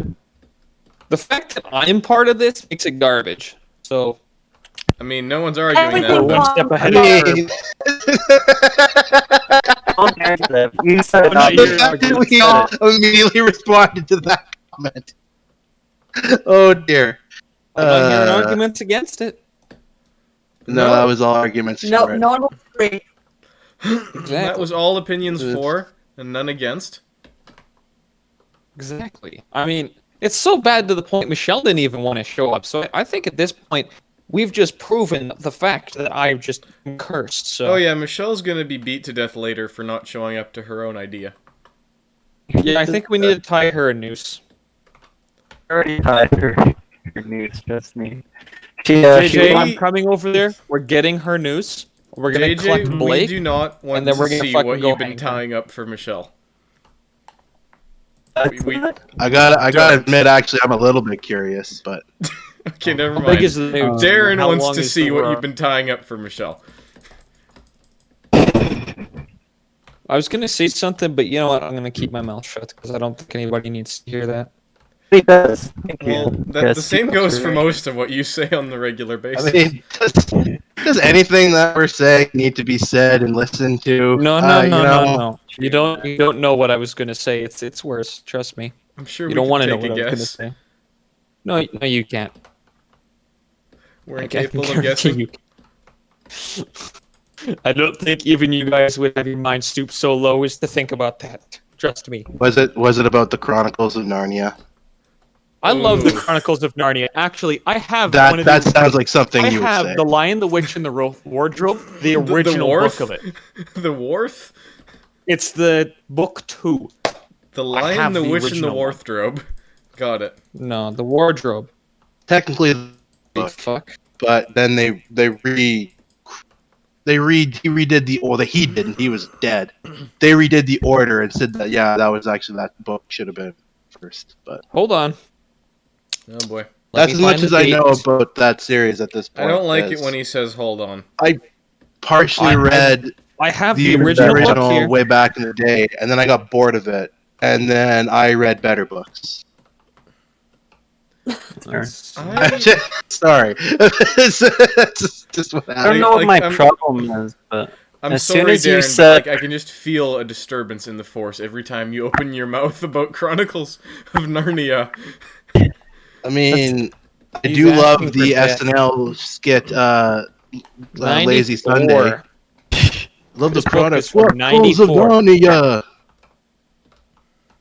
The fact that I'm part of this makes it garbage. So I mean, no one's arguing Everything that. one step wrong. ahead of the curve. Don't answer that. You said it, I'm not not The here. me. fact that You we said all it. immediately responded to that comment. Oh dear. I'm not hearing arguments against it. No, that was all arguments No, for it. no one will agree. That was all opinions for and none against. Exactly. I mean, it's so bad to the point Michelle didn't even want to show up. So I think at this point, we've just proven the fact that I'm just cursed. So Oh yeah, Michelle's gonna be beat to death later for not showing up to her own idea. yeah, I think we need to tie her a noose. I already tied her news, just me. JJ, we- I'm coming over there. We're getting her noose. We're gonna collect JJ, we Blake. do not want and then to we're gonna see fucking what go you've been hang her. tying up for Michelle. we- I gotta Don't. admit, actually, I'm a little bit curious, but Okay, never How mind. big is the noose? Darren How wants long to is see the what rope? you've been tying up for Michelle. I was gonna say something, but you know what? I'm gonna keep my mouth shut because I don't think anybody needs to hear that. He does. Thank you. Well, Yes, the same keep goes up for to most of what you say on the regular basis. I mean, does anything that we're saying need to be said and listened to? No, You know, You don't know what I was gonna say. It's worse. Trust me. I'm sure You we don't can want to know take what a I was guess. gonna say. No, you can't. We're I can incapable of guarantee guessing. you. I don't think even you guys would have your mind stoop so low as to think about that. Trust me. was it about the Chronicles of Narnia? I love the Ooh. Chronicles of Narnia. Actually, I have one of That the. sounds like something I you would have say. The Lion, the Witch, and the Wardrobe, the original Wharf? book of it. The Wharf? It's the book 2. The I Lion, have the the Witch, and the original one. Wardrobe. Got it. No, the Wardrobe. Technically, Big book, fuck. but then he redid the order. He didn't. He was dead. They redid the order and said that that was actually that book should have been first. But Hold on. Oh boy. Let that's me as much find as the I know dates. about that series at this I point. don't like it because when he says hold on. partially read I have the the original book original here. way back in the day, and then I got bored of it, and then I read better books. Sorry. That's just what I don't happened. know what Like, my problem is, but I'm as sorry, soon as you Darren, said, but like I can just feel a disturbance in the force every time you open your mouth about Chronicles of Narnia. I mean, I He's do asking love for the death. SNL skit, Lazy 94. Sunday. Love the This book is Chronicles from of 94. Narnia.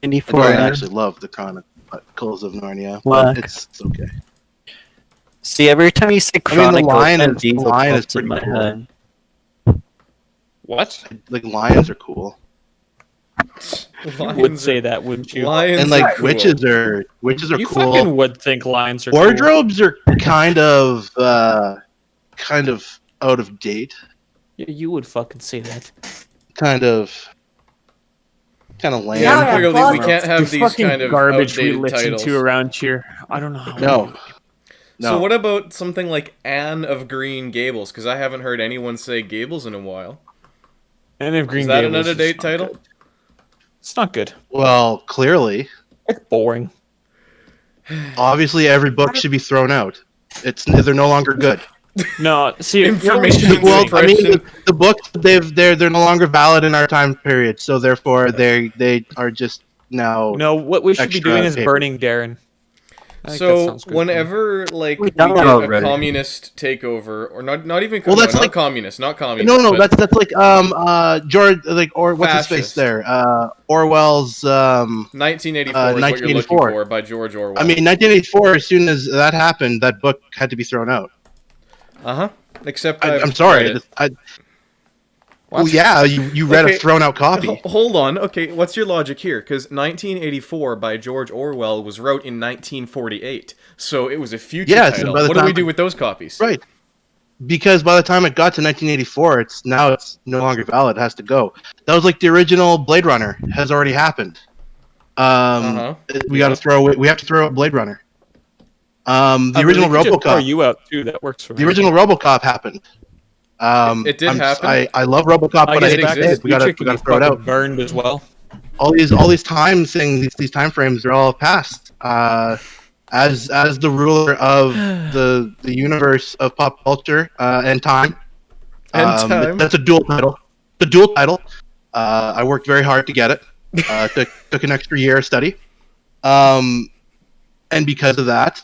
I 94. don't actually love the Chronicles of Narnia, What? but it's okay. See, every time you say I mean, the Chronicles, lion Vin is Diesel pretty pops in my cool. head. What? Like lions are cool, You would say that, wouldn't you? Lions and are like cool. witches are You cool. fucking would think lions are cool. Wardrobes are kind of out of date. Yeah, you would fucking say that. Kind of lame. Yeah, Clearly, we Boswell. can't have The these fucking kind of garbage we outdated listen titles. to around here. I don't know. How No. So what about something like Anne of Green Gables? Because I haven't heard anyone say Gables in a while. And if Green Is that Gables another is date not title? good. It's not good. Well, clearly, It's boring. obviously, every book should be thrown out. They're no longer good. No, see, Information Well, I mean, suppression. the books they're no longer valid in our time period, so therefore they are just now. No, what we should be extra doing is paper. burning Darren. I think that So sounds good to me. whenever like we We've get done that a already. communist takeover, or not even Well, that's not like- communist, not communist. No, but that's like George, like, or what's his face Fascist. there? Orwell's 1984 is what you're looking 1984. for by George Orwell. I mean, 1984. As soon as that happened, that book had to be thrown out. Except I'm sorry. Well, yeah, you read Okay. a thrown out copy. Hold on. Okay, what's your logic here? Because 1984 by George Orwell was wrote in 1948, so it was a future Yes, and title. by the What do we time- do with those copies? Right. Because by the time it got to 1984, it's no longer valid. It has to go. That was like the original Blade Runner has already happened. We got to throw away. We have to throw out Blade Runner. The original RoboCop. RoboCop. You out too? That works for me. The original RoboCop happened. It did happen? I love RoboCop, but I guess hate Back to to say the it. We gotta throw it out. Burned as well. All these time things, these time frames are all past. As the ruler of the universe of pop culture and time. That's a dual title. The dual title. I worked very hard to get it. Took an extra year of study. And because of that,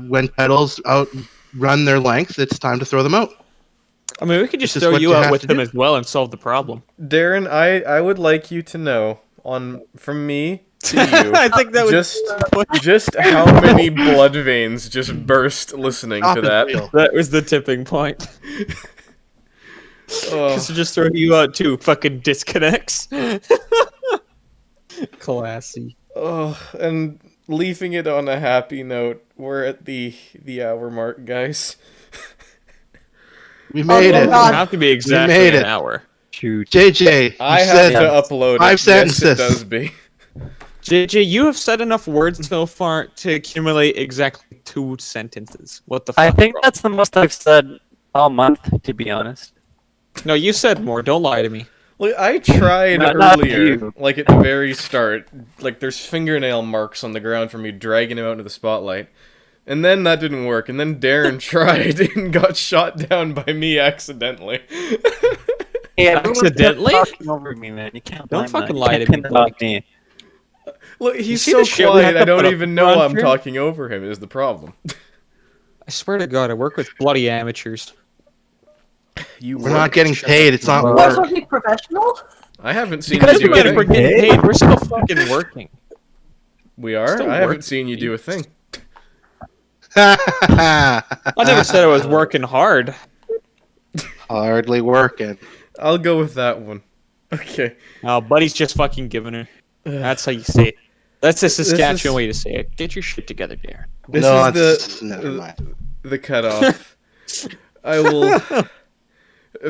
when titles outrun their length, it's time to throw them out. I mean, we could just This is throw what you you out have with to them do. as well and solve the problem. Darren, I would like you to know from me to I you think that would just how many blood veins just burst listening Stop to it, that. real. that was the tipping point. Oh. So just throw you out too. Fucking disconnects. Classy. Oh, and leaving it on a happy note, we're at the hour mark, guys. We made Oh, it. It God. doesn't have to be exactly made an it. hour. Shoot. JJ, I you have said to upload 5 it. sentences. Yes, it does be. JJ, you have said enough words so far to accumulate exactly 2 sentences. What the fuck? I think bro? that's the most I've said all month, to be honest. No, you said more. Don't lie to me. Look, I tried Not earlier, you. like at the very start, like there's fingernail marks on the ground from me dragging him out into the spotlight. And then that didn't work, and then Darren tried and got shot down by me accidentally. Hey, everyone's Accidentally? talking over me, man. You can't Don't blame fucking that. lie You to can't me, pin it on Blake. me. Look, he's see so the shit we quiet, have I to don't put up even with know around I'm here? talking over him, is the problem. I swear to God, I work with bloody amateurs. We're not getting paid. It's not Well, What's work. something professional? I haven't seen You guys you do are a getting thing. We're getting paid. We're still fucking working. We are? Still I haven't working. seen you do a thing. I never said I was working hard. Hardly working. I'll go with that one. Okay. No, buddy's just fucking giving her. That's how you say it. That's a Saskatchewan is- way to say it. Get your shit together, Darren. This No, is it's never mind. the cutoff. I will...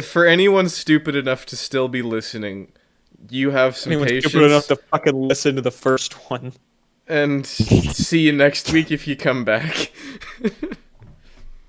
For anyone stupid enough to still be listening, you have some Anyone's patience. stupid enough to fucking listen to the first one. And see you next week if you come back.